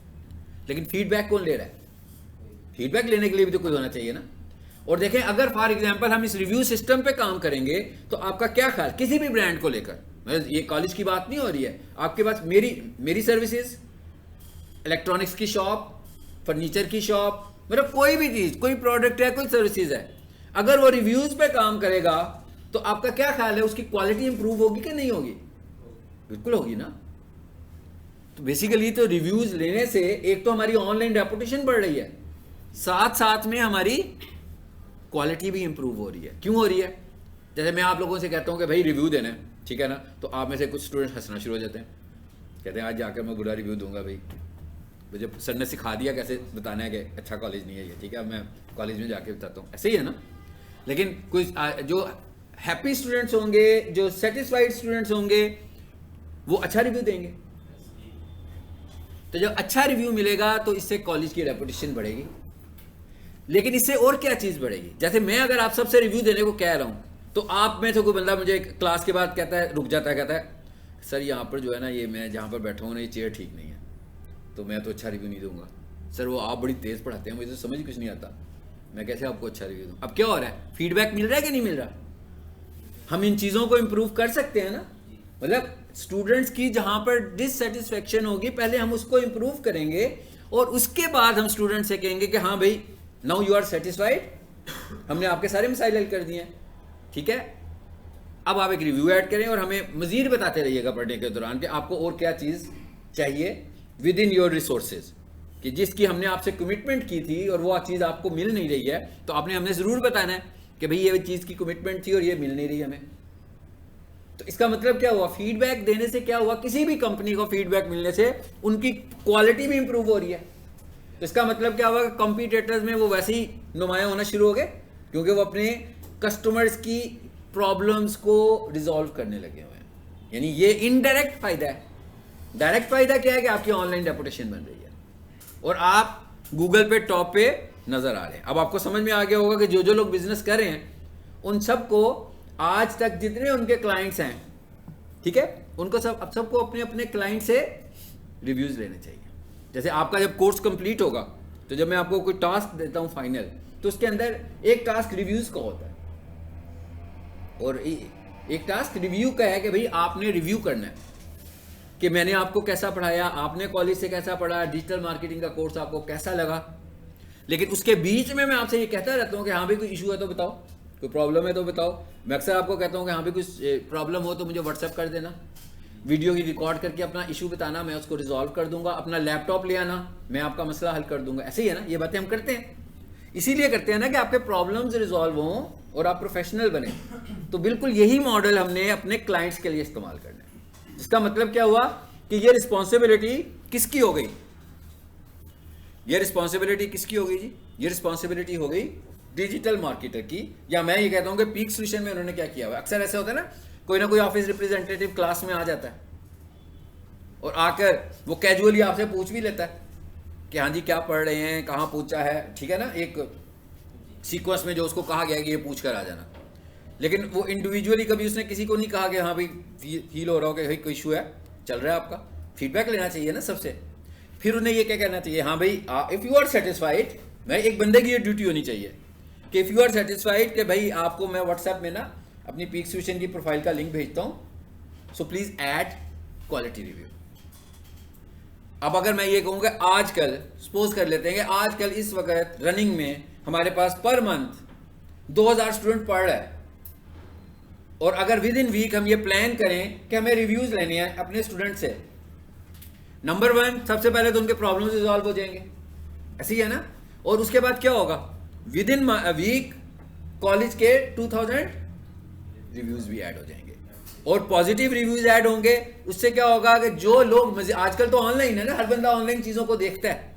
लेकिन फीडबैक कौन ले रहा है? फीडबैक लेने के लिए भी तो कोई होना चाहिए ना। और देखें, अगर फॉर एग्जांपल हम इस रिव्यू सिस्टम पे काम करेंगे तो आपका क्या ख्याल, किसी भी ब्रांड को लेकर, मतलब ये कॉलेज की बात नहीं हो रही है, आपके पास मेरी सर्विसेज, इलेक्ट्रॉनिक्स की शॉप, फर्नीचर की शॉप, मतलब कोई भी चीज़, कोई प्रोडक्ट है, कोई सर्विसेज है, अगर वो रिव्यूज़ पे काम करेगा तो आपका क्या ख्याल है, उसकी क्वालिटी इंप्रूव होगी कि नहीं होगी? बिल्कुल होगी ना। तो बेसिकली तो रिव्यूज़ लेने से एक तो हमारी ऑनलाइन रेपुटेशन बढ़ रही है, साथ साथ में हमारी क्वालिटी भी इंप्रूव हो रही है। क्यों हो रही है? जैसे मैं आप लोगों से कहता हूँ कि भाई रिव्यू देना है, ठीक है ना, तो आप में से कुछ स्टूडेंट हंसना शुरू हो जाते हैं, कहते हैं आज जाकर मैं बुरा रिव्यू दूंगा, भाई मुझे सर ने सिखा दिया कैसे बताना है कि अच्छा कॉलेज नहीं है ये, ठीक है, मैं कॉलेज में जाके बताता हूँ, ऐसे ही है ना। लेकिन कुछ जो हैप्पी स्टूडेंट्स होंगे, जो सेटिस्फाइड स्टूडेंट्स होंगे, वो अच्छा रिव्यू देंगे। तो जब अच्छा रिव्यू मिलेगा तो इससे कॉलेज की रेपुटेशन बढ़ेगी। लेकिन इससे और क्या चीज़ बढ़ेगी? जैसे मैं अगर आप सबसे रिव्यू देने को कह रहा हूँ तो आप में से कोई बंदा मुझे क्लास के बाद कहता है, रुक जाता है, कहता है सर यहाँ पर जो है ना, ये मैं जहाँ पर बैठा हूँ ना, ये चेयर ठीक नहीं है, तो मैं तो अच्छा रिव्यू नहीं दूंगा। सर वो आप बड़ी तेज़ पढ़ाते हैं, मुझे तो समझ कुछ नहीं आता, मैं कैसे आपको अच्छा रिव्यू दूँ? अब क्या हो रहा है? फीडबैक मिल रहा है कि नहीं मिल रहा? हम इन चीज़ों को इम्प्रूव कर सकते हैं ना। मतलब स्टूडेंट्स की जहाँ पर डिससेटिस्फेक्शन होगी, पहले हम उसको इम्प्रूव करेंगे और उसके बाद हम स्टूडेंट से कहेंगे कि हाँ भाई नाउ यू आर सेटिस्फाइड, हमने आपके सारे मसाइल हल कर दिए हैं, ठीक है, अब आप एक रिव्यू ऐड करें और हमें मजीद बताते रहिएगा पढ़ने के दौरान कि आपको और क्या चीज़ चाहिए विद इन योर रिसोर्सेज, कि जिसकी हमने आपसे कमिटमेंट की थी और वो चीज़ आपको मिल नहीं रही है, तो आपने हमें ज़रूर बताना है कि भाई ये चीज़ की कमिटमेंट थी और ये मिल नहीं रही हमें। तो इसका मतलब क्या हुआ? फीडबैक देने से क्या हुआ? किसी भी कंपनी को फीडबैक मिलने से उनकी क्वालिटी भी इंप्रूव हो रही है। तो इसका मतलब क्या हुआ? कॉम्पिटिटर्स में वो वैसे ही नुमाया होना शुरू हो गए, क्योंकि वो अपने कस्टमर्स की प्रॉब्लम्स को रिजॉल्व करने लगे हुए हैं। यानी ये इनडायरेक्ट फायदा है। डायरेक्ट फायदा क्या है कि आपकी ऑनलाइन रेपुटेशन बन रही है और आप गूगल पे टॉप पे नजर आ रहे हैं। अब आपको समझ में आ गया होगा कि जो जो लोग बिजनेस कर रहे हैं उन सबको आज तक जितने उनके क्लाइंट्स हैं, ठीक है, उनको सबको अपने अपने क्लाइंट से रिव्यूज लेने चाहिए। जैसे आपका जब कोर्स कंप्लीट होगा तो जब मैं आपको कोई टास्क देता हूं फाइनल, तो उसके अंदर एक टास्क रिव्यूज का होता है और एक टास्क रिव्यू का है कि भाई आपने रिव्यू करना है कि मैंने आपको कैसा पढ़ाया, आपने कॉलेज से कैसा पढ़ा, डिजिटल मार्केटिंग का कोर्स आपको कैसा लगा। लेकिन उसके बीच में मैं आपसे ये कहता रहता हूँ कि हाँ भाई कोई इशू है तो बताओ, कोई प्रॉब्लम है तो बताओ। मैं अक्सर आपको कहता हूँ कि हाँ भाई कुछ प्रॉब्लम हो तो मुझे व्हाट्सएप कर देना, वीडियो की रिकॉर्ड करके अपना इशू बताना, मैं उसको रिजॉल्व कर दूंगा, अपना लैपटॉप ले आना, मैं आपका मसला हल कर दूंगा। ऐसे ही है ना, ये बातें हम करते हैं, इसीलिए करते हैं ना कि आपके प्रॉब्लम्स रिजॉल्व हों और आप प्रोफेशनल बने। तो बिल्कुल यही मॉडल हमने अपने क्लाइंट्स के लिए इस्तेमाल करना है। इसका मतलब क्या हुआ कि ये रिस्पॉन्सिबिलिटी किसकी हो गई? ये रिस्पॉन्सिबिलिटी किसकी हो गई जी? ये रिस्पॉन्सिबिलिटी हो गई डिजिटल मार्केटर की, या मैं ये कहता हूं कि पीक सॉल्यूशन में उन्होंने क्या किया हुआ। अक्सर ऐसा होता है ना कोई ऑफिस रिप्रेजेंटेटिव क्लास में आ जाता है और आकर वो कैजुअली आपसे पूछ भी लेता है कि हाँ जी क्या पढ़ रहे हैं, कहाँ पूछा है, ठीक है ना, एक सीक्वेंस में जो उसको कहा गया कि ये पूछ कर आ जाना। लेकिन वो इंडिविजुअली कभी उसने किसी को नहीं कहा कि हाँ भाई फील हो रहा हो कि भाई कोई इशू है, चल रहा है आपका, फीडबैक लेना चाहिए ना सबसे। फिर उन्हें ये क्या कहना चाहिए, हाँ भाई इफ़ यू आर सेटिस्फाइड, मैं एक बंदे की ये ड्यूटी होनी चाहिए कि इफ़ यू आर सेटिस्फाइड कि भाई आपको मैं व्हाट्सएप में ना अपनी पीक सॉल्यूशन की प्रोफाइल का लिंक भेजता हूँ, so please add quality review. अब अगर मैं ये कहूँगा आजकल सपोज कर लेते हैं कि आजकल इस वक्त रनिंग में हमारे पास पर मंथ 2000 स्टूडेंट पढ़ रहा है और अगर विद इन वीक हम ये प्लान करें कि हमें रिव्यूज लेने हैं अपने स्टूडेंट से, नंबर 1 सबसे पहले तो उनके प्रॉब्लम्स रिजॉल्व हो जाएंगे, ऐसे ही है ना। और उसके बाद क्या होगा, विद इन वीक कॉलेज के 2000 रिव्यूज भी ऐड हो जाएंगे और पॉजिटिव रिव्यूज ऐड होंगे। उससे क्या होगा कि जो लोग आजकल तो ऑनलाइन है ना, हर बंदा ऑनलाइन चीजों को देखता है,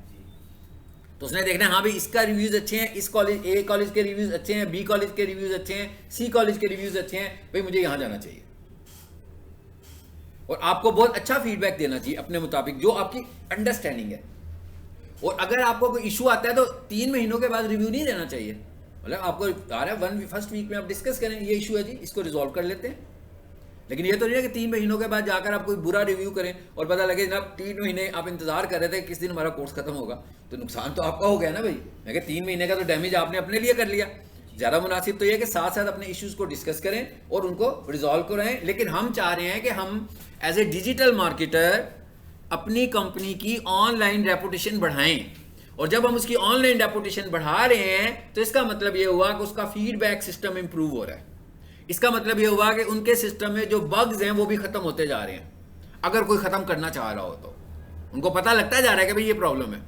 तो उसने देखना है हाँ भाई इसका रिव्यूज अच्छे हैं, इस कॉलेज ए कॉलेज के रिव्यूज अच्छे हैं, बी कॉलेज के रिव्यूज अच्छे हैं, सी कॉलेज के रिव्यूज अच्छे हैं, भाई मुझे यहां जाना चाहिए। और आपको बहुत अच्छा फीडबैक देना चाहिए अपने मुताबिक जो आपकी अंडरस्टैंडिंग है। और अगर आपको कोई इशू आता है तो 3 महीनों के बाद रिव्यू नहीं देना चाहिए। मतलब आपको आ रहा है फर्स्ट वीक में आप डिस्कस करें ये इशू है जी, इसको रिजॉल्व कर लेते हैं। लेकिन ये तो नहीं है कि 3 महीनों के बाद जाकर आप कोई बुरा रिव्यू करें और पता लगे जनाब 3 महीने आप इंतजार कर रहे थे किस दिन हमारा कोर्स खत्म होगा, तो नुकसान तो आपका हो गया ना भाई। मैं कह 3 महीने का तो डैमेज आपने अपने लिए कर लिया। ज़्यादा मुनासिब तो ये है कि साथ साथ अपने इश्यूज़ को डिस्कस करें और उनको रिजॉल्व कराएं। लेकिन हम चाह रहे हैं कि हम एज ए डिजिटल मार्केटर अपनी कंपनी की ऑनलाइन रेपुटेशन बढ़ाएं और जब हम उसकी ऑनलाइन रेपुटेशन बढ़ा रहे हैं तो इसका मतलब ये हुआ कि उसका फीडबैक सिस्टम इंप्रूव हो रहा है। इसका मतलब ये हुआ कि उनके सिस्टम में जो बग्स हैं वो भी खत्म होते जा रहे हैं। अगर कोई खत्म करना चाह रहा हो तो उनको पता लगता जा रहा है कि भाई ये प्रॉब्लम है,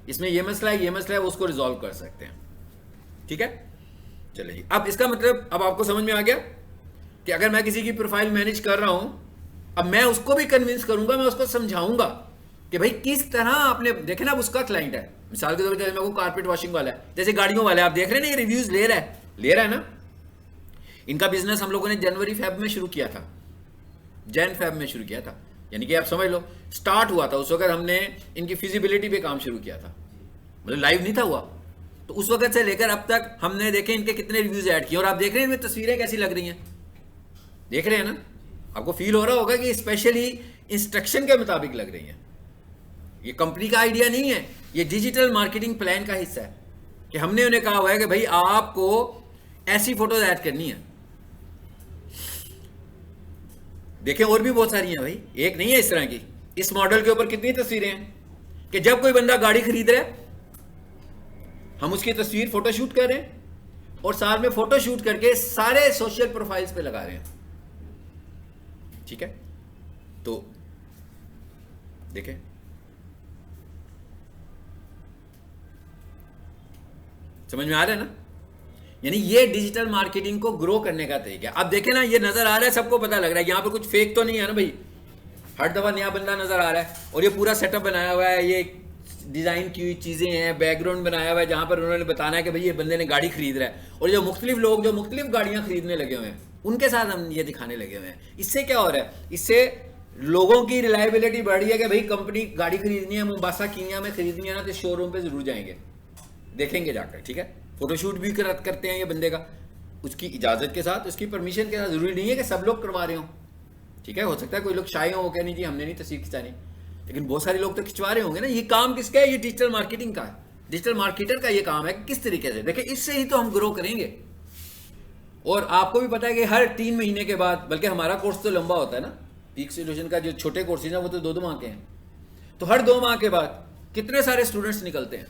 इसमें ये मसला है, वो उसको रिजॉल्व कर सकते हैं। ठीक है, चलिए अब इसका मतलब अब आपको समझ में आ गया कि अगर मैं किसी की प्रोफाइल मैनेज कर रहा हूं, अब मैं उसको भी कन्विंस करूंगा, मैं उसको समझाऊंगा कि भाई किस तरह आपने देखे ना, अब उसका क्लाइंट है, मिसाल के तौर पर मेरे को कारपेट वॉशिंग वाला है, जैसे गाड़ियों वाला है, आप देख रहे हैं ना ये रिव्यूज ले रहा है ना। इनका बिजनेस हम लोगों ने जनवरी फेब में शुरू किया था, फेब में शुरू किया था, यानी कि आप समझ लो स्टार्ट हुआ था उस वक्त हमने इनकी फिजिबिलिटी पे काम शुरू किया था, मतलब लाइव नहीं था हुआ। तो उस वक्त से लेकर अब तक हमने देखे इनके कितने रिव्यूज ऐड किए, और आप देख रहे हैं इनमें तस्वीरें कैसी लग रही हैं, देख रहे हैं ना, आपको फील हो रहा होगा कि स्पेशली इंस्ट्रक्शन के मुताबिक लग रही हैं। ये कंपनी का आइडिया नहीं है, ये डिजिटल मार्केटिंग प्लान का हिस्सा है कि हमने उन्हें कहा हुआ है कि भाई आपको ऐसी फोटोज ऐड करनी है। देखें और भी बहुत सारी हैं भाई, एक नहीं है इस तरह की। इस मॉडल के ऊपर कितनी तस्वीरें हैं कि जब कोई बंदा गाड़ी खरीद रहा है हम उसकी तस्वीर फोटोशूट कर रहे हैं और साथ में फोटोशूट करके सारे सोशल प्रोफाइल्स पे लगा रहे हैं। ठीक है, तो देखें समझ में आ रहा है ना, यानी ये डिजिटल मार्केटिंग को ग्रो करने का तरीका है। अब देखें ना, ये नजर आ रहा है, सबको पता लग रहा है, यहां पे कुछ फेक तो नहीं है ना भाई, हर दफा नया बंदा नजर आ रहा है, और ये पूरा सेटअप बनाया हुआ है, ये डिजाइन की हुई चीजें हैं, बैकग्राउंड बनाया हुआ है जहां पर उन्होंने बताना है कि भाई ये बंदे ने गाड़ी खरीद रहा है, और जो मुख्तलिफ लोग जो मुख्तलिफ गाड़ियां खरीदने लगे हुए हैं उनके साथ हम ये दिखाने लगे हुए हैं। इससे क्या हो रहा है, इससे लोगों की रिलायबिलिटी बढ़ रही है कि भाई कंपनी गाड़ी खरीदनी है, मुंबासा कीनिया में खरीदनी है ना, तो शोरूम पे जरूर जाएंगे, देखेंगे जाकर। ठीक है, फोटोशूट भी करते हैं ये बंदे का, उसकी इजाजत के साथ, उसकी परमिशन के साथ। जरूरी नहीं है कि सब लोग करवा रहे हो, ठीक है, हो सकता है कोई लोग शाये हो, नहीं जी हमने नहीं तस्वीर खिंचानी, लेकिन बहुत सारे लोग तो खिंचवा रहे होंगे ना। ये काम किसका है, ये डिजिटल मार्केटिंग का है, डिजिटल मार्केटर का ये काम है कि किस तरीके से, देखिए इससे ही तो हम ग्रो करेंगे। और आपको भी पता है कि हर 3 महीने के बाद, बल्कि हमारा कोर्स तो लंबा होता है ना, पीक सॉल्यूशन का जो छोटे कोर्सेज हैं वो तो 2 माह के हैं, तो हर 2 माह के बाद कितने सारे स्टूडेंट्स निकलते हैं,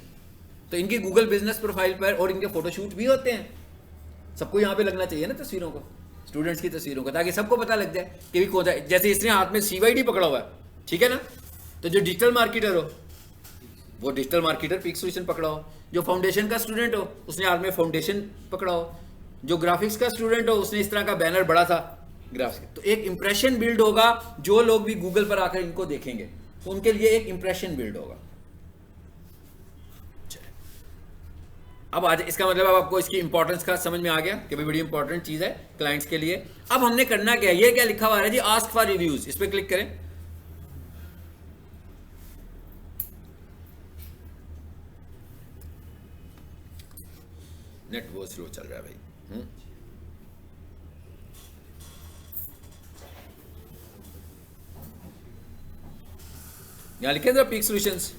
तो इनकी गूगल बिजनेस प्रोफाइल पर और इनके फोटोशूट भी होते हैं। सबको यहाँ पे लगना चाहिए ना तस्वीरों को, स्टूडेंट्स की तस्वीरों को, ताकि सबको पता लग जाए कि भी कौन सा, जैसे इसने हाथ में CYD पकड़ा हुआ है, ठीक है ना, तो जो डिजिटल मार्केटर हो वो डिजिटल मार्केटर पीक सॉल्यूशन पकड़ा हो, जो फाउंडेशन का स्टूडेंट हो उसने हाथ में फाउंडेशन पकड़ा हो, जो ग्राफिक्स का स्टूडेंट हो उसने इस तरह का बैनर बड़ा था ग्राफिक्स, तो एक इंप्रेशन बिल्ड होगा। जो लोग भी गूगल पर आकर इनको देखेंगे तो उनके लिए एक इंप्रेशन बिल्ड होगा। अब आज इसका मतलब अब आपको इसकी इंपॉर्टेंस का समझ में आ गया कि भाई बड़ी इंपॉर्टेंट चीज है क्लाइंट्स के लिए। अब हमने करना क्या है, ये क्या लिखा हुआ है जी, आस्क फॉर रिव्यूज, इस पर क्लिक करें। नेट बहुत स्लो चल रहा है भाई। यहां लिखे जरा पीक सॉल्यूशंस,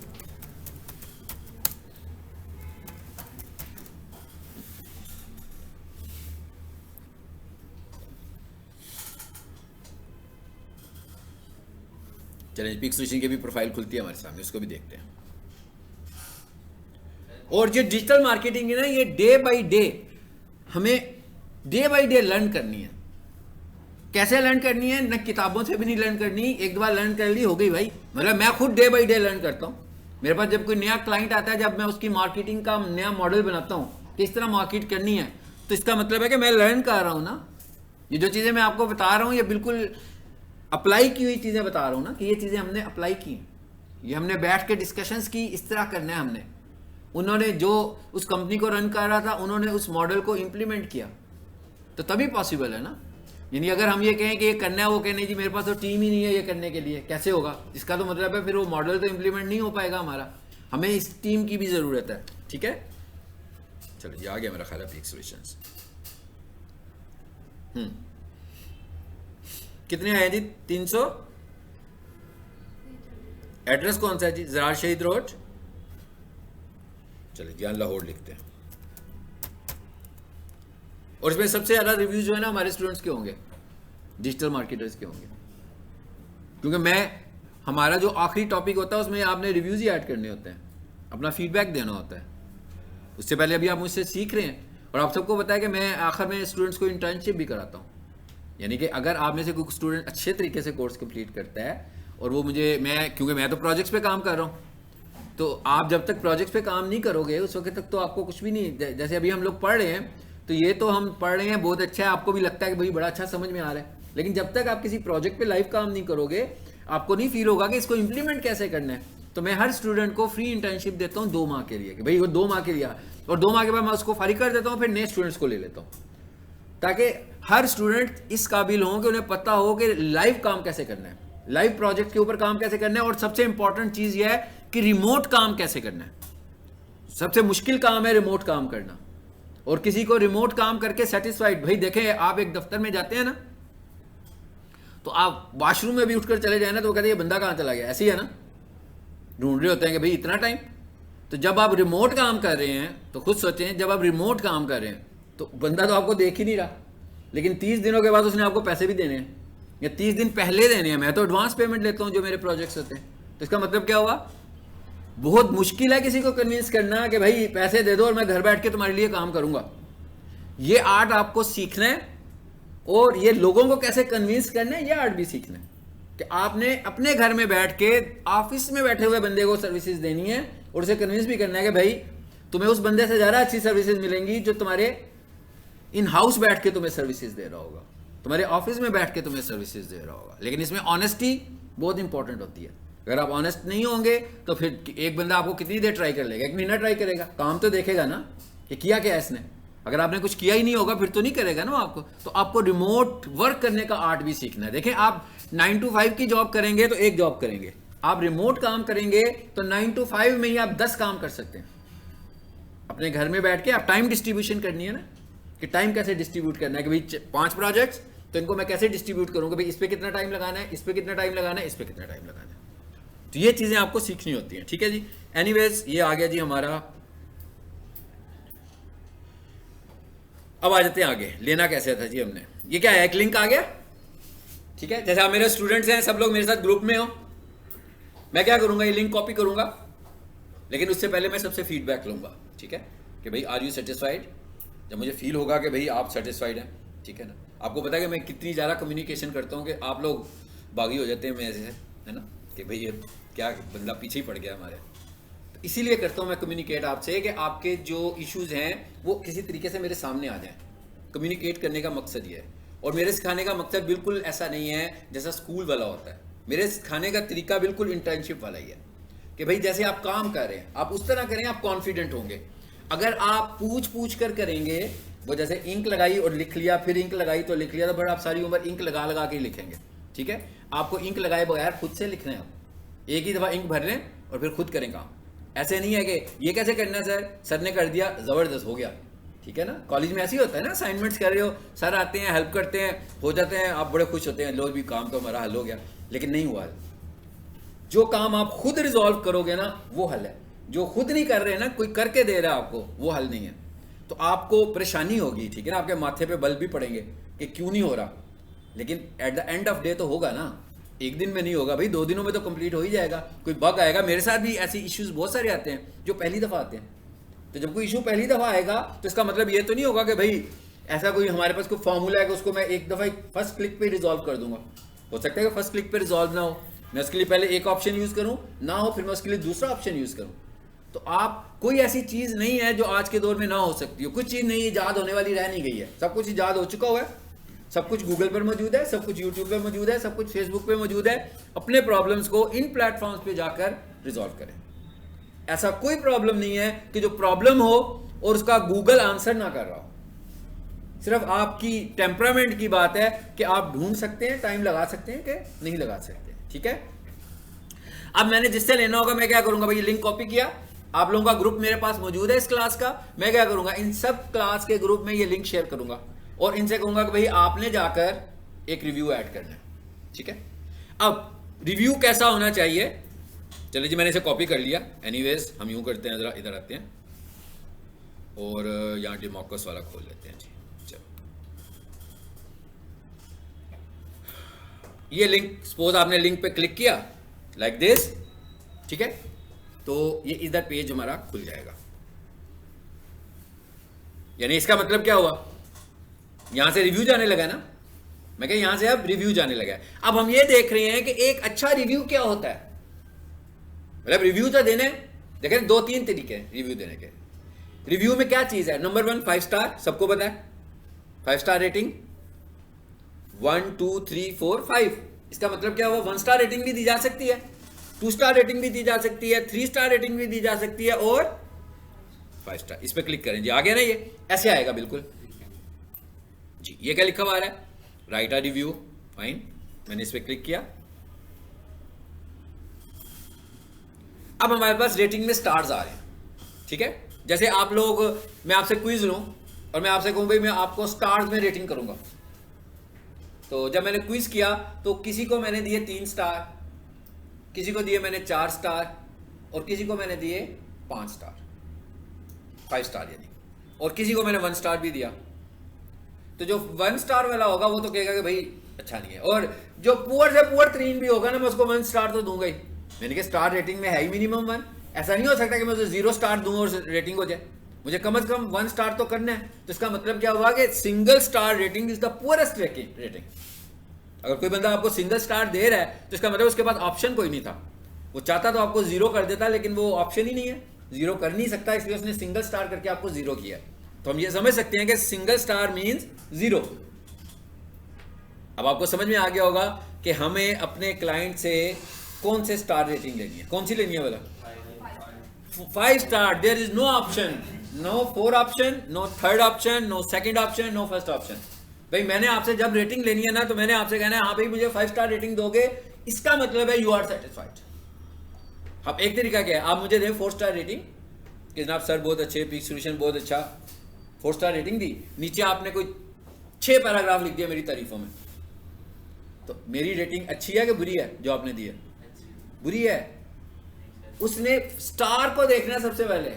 चलें पीक सॉल्यूशन की भी प्रोफाइल खुलती है हमारे सामने, उसको भी देखते हैं। और जो डिजिटल मार्केटिंग है ना, ये डे बाय डे हमें डे बाय डे लर्न करनी है। कैसे लर्न करनी है, न किताबों से भी नहीं लर्न करनी, एक दो बार लर्न कर ली हो गई भाई। मतलब मैं खुद डे बाय डे लर्न करता हूँ। मेरे पास जब कोई नया क्लाइंट आता है, जब मैं उसकी मार्केटिंग का नया मॉडल बनाता हूँ कि इस तरह मार्केट करनी है, तो इसका मतलब है कि मैं लर्न कर रहा हूँ ना। ये जो चीज़ें मैं आपको बता रहा हूँ ये बिल्कुल अप्लाई की हुई चीज़ें बता रहा हूँ ना, कि ये चीज़ें हमने अप्लाई की, ये हमने बैठ के डिस्कशंस की, इस तरह करना है हमने। उन्होंने जो उस कंपनी को रन कर रहा था, उन्होंने उस मॉडल को इम्प्लीमेंट किया, तो तभी पॉसिबल है ना। यानी अगर हम ये कहें कि ये करना है, वो कहने जी मेरे पास तो टीम ही नहीं है ये करने के लिए, कैसे होगा? इसका तो मतलब है फिर वो मॉडल तो इम्प्लीमेंट नहीं हो पाएगा हमारा, हमें इस टीम की भी ज़रूरत है। ठीक है, चलो ये आ गया मेरा ख्याल है पीक सॉल्यूशंस। कितने आए जी? 300। एड्रेस कौन सा है जी? ज़रार शहीद रोड। चलिए जी लाहौर लिखते हैं। और इसमें सबसे ज़्यादा रिव्यूज जो है ना हमारे स्टूडेंट्स के होंगे, डिजिटल मार्केटर्स के होंगे, क्योंकि हमारा जो आखिरी टॉपिक होता है उसमें आपने रिव्यूज ही ऐड करने होते हैं। अपना फीडबैक देना होता है। उससे पहले अभी आप मुझसे सीख रहे हैं, और आप सबको पता है कि मैं आखिर में स्टूडेंट्स को इंटर्नशिप भी कराता हूँ। यानी कि अगर आप में से कोई स्टूडेंट अच्छे तरीके से कोर्स कंप्लीट करता है और वो क्योंकि मैं तो प्रोजेक्ट्स पे काम कर रहा हूँ, तो आप जब तक प्रोजेक्ट्स पे काम नहीं करोगे उस वक्त तक तो आपको कुछ भी नहीं। जैसे अभी हम लोग पढ़ रहे हैं, तो ये तो हम पढ़ रहे हैं, बहुत अच्छा है, आपको भी लगता है कि भाई बड़ा अच्छा समझ में आ रहा है, लेकिन जब तक आप किसी प्रोजेक्ट पे लाइव काम नहीं करोगे आपको नहीं फील होगा कि इसको इम्प्लीमेंट कैसे करना है। तो मैं हर स्टूडेंट को फ्री इंटर्नशिप देता हूँ 2 माह के लिए, कि भाई वो 2 माह के लिए, और 2 माह के बाद मैं उसको फारिग कर देता हूँ, फिर नए स्टूडेंट्स को ले लेता हूँ, ताकि हर स्टूडेंट इस काबिल हो कि उन्हें पता हो कि लाइव काम कैसे करना है, लाइव प्रोजेक्ट के ऊपर काम कैसे करना है, और सबसे इंपॉर्टेंट चीज़ यह है कि रिमोट काम कैसे करना है। सबसे मुश्किल काम है रिमोट काम करना, और किसी को रिमोट काम करके सेटिस्फाइड, भाई देखें आप एक दफ्तर में जाते हैं ना, तो आप वॉशरूम में भी उठकर चले जाए ना, तो वो कहते हैं ये बंदा कहाँ चला गया, ऐसे ही है ना, ढूंढ रहे होते हैं कि भाई इतना टाइम। तो जब आप रिमोट काम कर रहे हैं तो खुद सोचें, जब आप रिमोट काम कर रहे हैं तो बंदा तो आपको देख ही नहीं रहा, लेकिन 30 दिनों के बाद उसने आपको पैसे भी देने हैं, या 30 दिन पहले देने हैं। मैं तो एडवांस पेमेंट लेता हूँ जो मेरे प्रोजेक्ट्स होते हैं। तो इसका मतलब क्या हुआ, बहुत मुश्किल है किसी को कन्विंस करना कि भाई पैसे दे दो और मैं घर बैठ के तुम्हारे लिए काम करूंगा। ये आर्ट आपको सीखना है, और ये लोगों को कैसे कन्विंस करना है ये आर्ट भी सीखना है, कि आपने अपने घर में बैठ के ऑफिस में बैठे हुए बंदे को सर्विसेज देनी है, और उसे कन्विंस भी करना है कि भाई तुम्हें उस बंदे से ज़्यादा अच्छी सर्विसेज मिलेंगी जो तुम्हारे इन हाउस बैठ के तुम्हें सर्विसेज दे रहा होगा, तुम्हारे ऑफिस में बैठ के तुम्हें सर्विसेज दे रहा होगा। लेकिन इसमें ऑनेस्टी बहुत इंपॉर्टेंट होती है। अगर आप ऑनेस्ट नहीं होंगे तो फिर एक बंदा आपको कितनी देर ट्राई कर लेगा, 1 महीना ट्राई करेगा, काम तो देखेगा ना कि किया क्या इसने। अगर आपने कुछ किया ही नहीं होगा फिर तो नहीं करेगा ना आपको। तो आपको रिमोट वर्क करने का आर्ट भी सीखना है। देखें, आप 9 to 5 की जॉब करेंगे तो एक जॉब करेंगे, आप रिमोट काम करेंगे तो 9 to 5 में ही आप 10 काम कर सकते हैं अपने घर में बैठ के। आप टाइम डिस्ट्रीब्यूशन करनी है ना, कि टाइम कैसे डिस्ट्रीब्यूट करना है, कि भाई 5 प्रोजेक्ट्स तो इनको मैं कैसे डिस्ट्रीब्यूट करूंगा, भाई इस पर कितना टाइम लगाना है, इस पर कितना टाइम लगाना है, इस पर कितना टाइम लगाना है। तो ये चीज़ें आपको सीखनी होती हैं। ठीक है जी। एनीवेज, ये आ गया जी हमारा। अब आ जाते हैं आगे, लेना कैसे था जी हमने। ये क्या है, एक लिंक आ गया, ठीक है। जैसे आप मेरे स्टूडेंट्स हैं, सब लोग मेरे साथ ग्रुप में हो, मैं क्या करूंगा, ये लिंक कॉपी करूंगा, लेकिन उससे पहले मैं सबसे फीडबैक लूंगा, ठीक है, कि भाई आर यू सेटिस्फाइड। जब मुझे फील होगा कि भाई आप सेटिस्फाइड हैं, ठीक है ना। आपको पता है कि मैं कितनी ज़्यादा कम्युनिकेशन करता हूँ कि आप लोग बागी हो जाते हैं मेरे से, है ना, कि भाई ये क्या बंदा पीछे ही पड़ गया हमारे। तो इसीलिए करता हूँ मैं कम्युनिकेट आपसे, कि आपके जो इश्यूज़ हैं वो किसी तरीके से मेरे सामने आ जाएं। कम्युनिकेट करने का मकसद ये है। और मेरे सिखाने का मकसद बिल्कुल ऐसा नहीं है जैसा स्कूल वाला होता है। मेरे सिखाने का तरीका बिल्कुल इंटर्नशिप वाला ही है, कि भाई जैसे आप काम कर रहे हैं आप उस तरह करें, आप कॉन्फिडेंट होंगे। अगर आप पूछ कर करेंगे, वो जैसे इंक लगाई और लिख लिया, फिर इंक लगाई तो लिख लिया, तो फिर आप सारी उम्र इंक लगा के ही लिखेंगे, ठीक है। आपको इंक लगाए बगैर खुद से लिखना है, आप एक ही दफ़ा इंक भर लें और फिर खुद करें काम। ऐसे नहीं है कि ये कैसे करना है सर ने कर दिया ज़बरदस्त हो गया, ठीक है ना। कॉलेज में ऐसे ही होता है ना, असाइनमेंट्स कर रहे हो, सर आते हैं, हेल्प करते हैं, हो जाते हैं, आप बड़े खुश होते हैं, लो भी काम तो हमारा हल हो गया। लेकिन नहीं हुआ। जो काम आप खुद रिजॉल्व करोगे ना वो हल है। जो खुद नहीं कर रहे ना, कोई करके दे रहा है आपको, वो हल नहीं है। तो आपको परेशानी होगी, ठीक है ना, आपके माथे पे बल भी पड़ेंगे कि क्यों नहीं हो रहा, लेकिन at the end of day तो होगा ना। एक दिन में नहीं होगा भाई, 2 दिनों में तो कंप्लीट हो ही जाएगा। कोई बग आएगा, मेरे साथ भी ऐसी इश्यूज बहुत सारे आते हैं जो पहली दफ़ा आते हैं। तो जब कोई इशू पहली दफ़ा आएगा तो इसका मतलब ये तो नहीं होगा कि भाई ऐसा कोई हमारे पास कोई फॉर्मूला है कि उसको मैं एक दफ़ा फर्स्ट क्लिक पे रिजॉल्व कर दूंगा। हो सकता है कि फर्स्ट क्लिक पे रिजॉल्व ना हो, मैं उसके लिए पहले एक ऑप्शन यूज़ करूँ, ना हो फिर मैं उसके लिए दूसरा ऑप्शन यूज़ करूँ। तो आप कोई ऐसी चीज़ नहीं है जो आज के दौर में ना हो सकती हो। कुछ चीज़ नहीं ईजाद होने वाली रह नहीं गई है, सब कुछ ईजाद हो चुका हुआ है। सब कुछ गूगल पर मौजूद है, सब कुछ यूट्यूब पर मौजूद है, सब कुछ फेसबुक पे मौजूद है। अपने प्रॉब्लम्स को इन प्लेटफॉर्म्स पे जाकर रिजॉल्व करें। ऐसा कोई प्रॉब्लम नहीं है कि जो प्रॉब्लम हो और उसका गूगल आंसर ना कर रहा हो। सिर्फ आपकी टेम्परामेंट की बात है कि आप ढूंढ सकते हैं, टाइम लगा सकते हैं कि नहीं लगा सकते, ठीक है। अब मैंने जिससे लेना होगा मैं क्या करूंगा, भाई लिंक कॉपी किया, आप लोगों का ग्रुप मेरे पास मौजूद है इस क्लास का। मैं क्या करूंगा, इन सब क्लास के ग्रुप में ये लिंक शेयर करूंगा और इनसे कहूंगा कि भाई आपने जाकर एक रिव्यू ऐड करना है, ठीक है। अब रिव्यू कैसा होना चाहिए, चलिए जी मैंने इसे कॉपी कर लिया। एनीवेज हम यूं करते हैं, जरा इधर आते हैं और यहाँ डेमोक्रेस वाला खोल लेते हैं जी। चलो ये लिंक, सपोज आपने लिंक पे क्लिक किया लाइक दिस, ठीक है। तो ये इधर पेज हमारा खुल जाएगा। यानी इसका मतलब क्या हुआ, यहां से रिव्यू जाने लगा ना, मैं कह यहां से अब रिव्यू जाने लगा है। अब हम ये देख रहे हैं कि एक अच्छा रिव्यू क्या होता है, मतलब रिव्यू तो देने, देखें 2-3 तरीके हैं रिव्यू देने के। रिव्यू में क्या चीज है, नंबर 1 5 स्टार, सबको पता है 5 स्टार रेटिंग, 1 2 3 4 5। इसका मतलब क्या हुआ, 1 स्टार रेटिंग भी दी जा सकती है, 2 स्टार रेटिंग भी दी जा सकती है, 3 स्टार रेटिंग भी दी जा सकती है और 5 स्टार। इस पर क्लिक करें जी, आ गया ना, ये ऐसे आएगा बिल्कुल जी। ये क्या लिखा हुआ है, राइट अ रिव्यू, फाइन, मैंने इस पर क्लिक किया। अब हमारे पास रेटिंग में स्टार्स आ रहे हैं, ठीक है। जैसे आप लोग, मैं आपसे क्विज लूं और मैं आपसे कहूं भाई मैं आपको स्टार्स में रेटिंग करूंगा, तो जब मैंने क्विज किया तो किसी को मैंने दिए 3 स्टार, किसी को दिए मैंने 4 स्टार और किसी को मैंने दिए 5 स्टार, 5 स्टार यानी, और किसी को मैंने 1 स्टार भी दिया। तो जो 1 स्टार वाला होगा वो तो कहेगा कि भाई अच्छा नहीं है, और जो पुअर से पुअर 3 भी होगा ना, मैं उसको 1 स्टार तो दूंगा ही। मैंने कहा स्टार रेटिंग में है ही मिनिमम 1, ऐसा नहीं हो सकता कि मैं उसे 0 स्टार दूं और रेटिंग हो जाए, मुझे कम से कम 1 स्टार तो करना है। तो इसका मतलब क्या हुआ कि single star rating is the poorest rating. अगर कोई बंदा आपको सिंगल स्टार दे रहा है तो इसका मतलब उसके पास ऑप्शन कोई नहीं था, वो चाहता तो आपको 0 कर देता, लेकिन वो ऑप्शन ही नहीं है, 0 कर नहीं सकता, इसलिए उसने सिंगल स्टार करके आपको 0 किया। तो हम ये समझ सकते हैं कि सिंगल स्टार मींस 0। अब आपको समझ में आ गया होगा कि हमें अपने क्लाइंट से कौन से स्टार रेटिंग लेनी है, कौन सी लेनी है बोला, 5 star. There is no option, no 4 option, no 3rd option, no 2nd option, no 1st option. भाई मैंने आपसे जब रेटिंग लेनी है ना, तो मैंने आपसे कहना है हाँ भाई मुझे 5 स्टार रेटिंग दोगे, इसका मतलब है यू आर सेटिस्फाइड। अब एक तरीका क्या है, आप मुझे दें 4 स्टार रेटिंग कि जनाब सर बहुत अच्छे, पीक सोल्यूशन बहुत अच्छा, 4 स्टार रेटिंग दी, नीचे आपने कोई 6 पैराग्राफ लिख दिया मेरी तारीफों में, तो मेरी रेटिंग अच्छी है कि बुरी है जो आपने दी है, बुरी है। उसने स्टार को देखना सबसे पहले,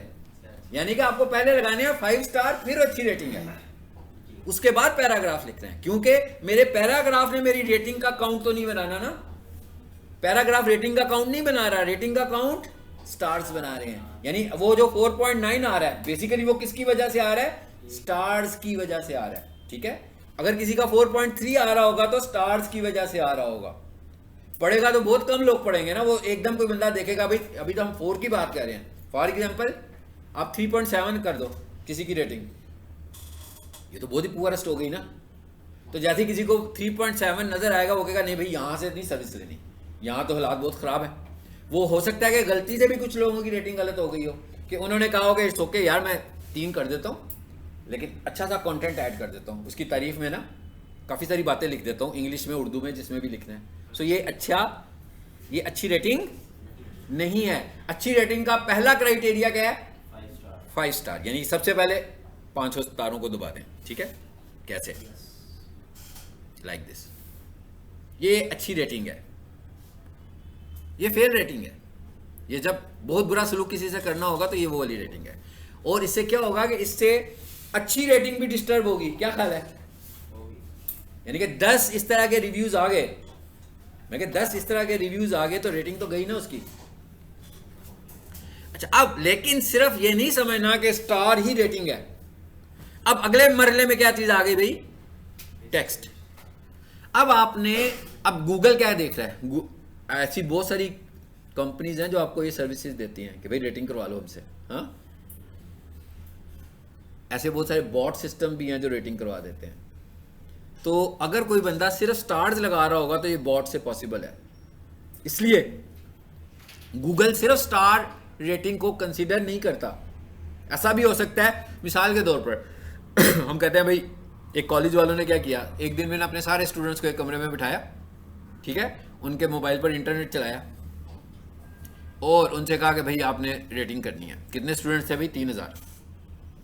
यानी कि आपको पहले लगाने हैं 5 स्टार, फिर अच्छी रेटिंग है, उसके बाद पैराग्राफ लिखना है, क्योंकि मेरे पैराग्राफ ने मेरी रेटिंग का काउंट तो नहीं बनाना ना, पैराग्राफ रेटिंग का काउंट नहीं बना रहा, रेटिंग का काउंट स्टार्स बना रहे हैं। यानी वो जो 4.9 आ रहा है बेसिकली वो किसकी वजह से आ रहा है, स्टार्स की वजह से आ रहा है, ठीक है। अगर किसी का 4.3 आ रहा होगा तो स्टार्स की वजह से आ रहा होगा, पढ़ेगा तो बहुत कम लोग पढ़ेंगे ना, वो एकदम कोई बंदा देखेगा, भाई अभी तो हम 4 की बात कर रहे हैं, फॉर एग्जांपल आप 3.7 कर दो किसी की रेटिंग, ये तो बहुत ही पुअरेस्ट हो गई ना। तो जैसे किसी को 3.7 नजर आएगा वो कहेगा नहीं भाई यहाँ से नहीं सर्विस लेनी, यहाँ तो हालात बहुत खराब है। वो हो सकता है कि गलती से भी कुछ लोगों की रेटिंग गलत हो गई हो, कि उन्होंने कहा हो कि इट्स ओके यार मैं 3 कर देता हूँ, लेकिन अच्छा सा कंटेंट ऐड कर देता हूँ, उसकी तारीफ में ना काफ़ी सारी बातें लिख देता हूँ, इंग्लिश में उर्दू में जिसमें भी लिखना है। सो ये अच्छी रेटिंग नहीं है। अच्छी रेटिंग का पहला क्राइटेरिया क्या है, 5 स्टार, यानी सबसे पहले 5 स्टारों को दबा दें, ठीक है, कैसे, लाइक दिस, ये अच्छी रेटिंग है। ये फेल रेटिंग है, ये जब बहुत बुरा सलूक किसी से करना होगा तो ये वो वाली रेटिंग है। और इससे क्या होगा कि इससे अच्छी रेटिंग भी डिस्टर्ब होगी, क्या ख्याल है, यानी कि 10 इस तरह के रिव्यूज आ गए, मैं कह 10 इस तरह के रिव्यूज आ गए तो रेटिंग तो गई ना उसकी। अच्छा, अब लेकिन सिर्फ ये नहीं समझना कि स्टार ही रेटिंग है, अब अगले मरहले में क्या चीज आ गई भाई, टेक्स्ट। अब गूगल क्या देख रहा है, ऐसी बहुत सारी कंपनीज हैं जो आपको ये सर्विसेज देती हैं कि भाई रेटिंग करवा लो हमसे, हाँ, ऐसे बहुत सारे बॉट सिस्टम भी हैं जो रेटिंग करवा देते हैं। तो अगर कोई बंदा सिर्फ स्टार्स लगा रहा होगा तो ये बॉट से पॉसिबल है, इसलिए गूगल सिर्फ स्टार रेटिंग को कंसीडर नहीं करता। ऐसा भी हो सकता है, मिसाल के तौर पर हम कहते हैं भाई एक कॉलेज वालों ने क्या किया, एक दिन मैंने अपने सारे स्टूडेंट्स को एक कमरे में बिठाया, ठीक है, उनके मोबाइल पर इंटरनेट चलाया और उनसे कहा कि भाई आपने रेटिंग करनी है। कितने स्टूडेंट्स थे भाई, 3000,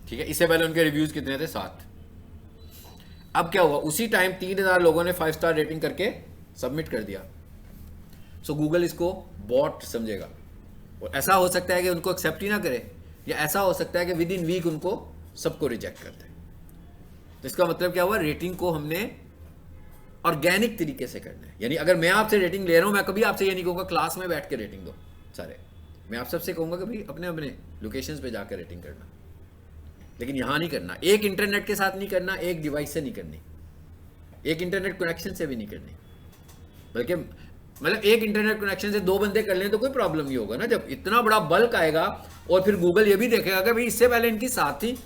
ठीक है। इससे पहले उनके रिव्यूज कितने थे, 7। अब क्या हुआ, उसी टाइम 3000 लोगों ने 5 स्टार रेटिंग करके सबमिट कर दिया। सो गूगल इसको बॉट समझेगा, और ऐसा हो सकता है कि उनको एक्सेप्ट ही ना करे, या ऐसा हो सकता है कि विद इन वीक उनको सबको रिजेक्ट कर दे। तो इसका मतलब क्या हुआ, रेटिंग को हमने ऑर्गेनिक तरीके से करना है। यानी अगर मैं आपसे रेटिंग ले रहा हूं, मैं कभी आपसे ये नहीं कहूँगा क्लास में बैठ के रेटिंग दो सारे, मैं आप सबसे कहूँगा कि भाई अपने अपने लोकेशंस पे जाकर रेटिंग करना, लेकिन यहाँ नहीं करना, एक इंटरनेट के साथ नहीं करना, एक डिवाइस से नहीं करनी, एक इंटरनेट कनेक्शन से भी नहीं करनी, बल्कि मतलब एक इंटरनेट कनेक्शन से 2 बंदे कर लें तो कोई प्रॉब्लम नहीं होगा ना। जब इतना बड़ा बल्क आएगा और फिर गूगल ये भी देखेगा कि भाई इससे पहले इनकी 7 थी,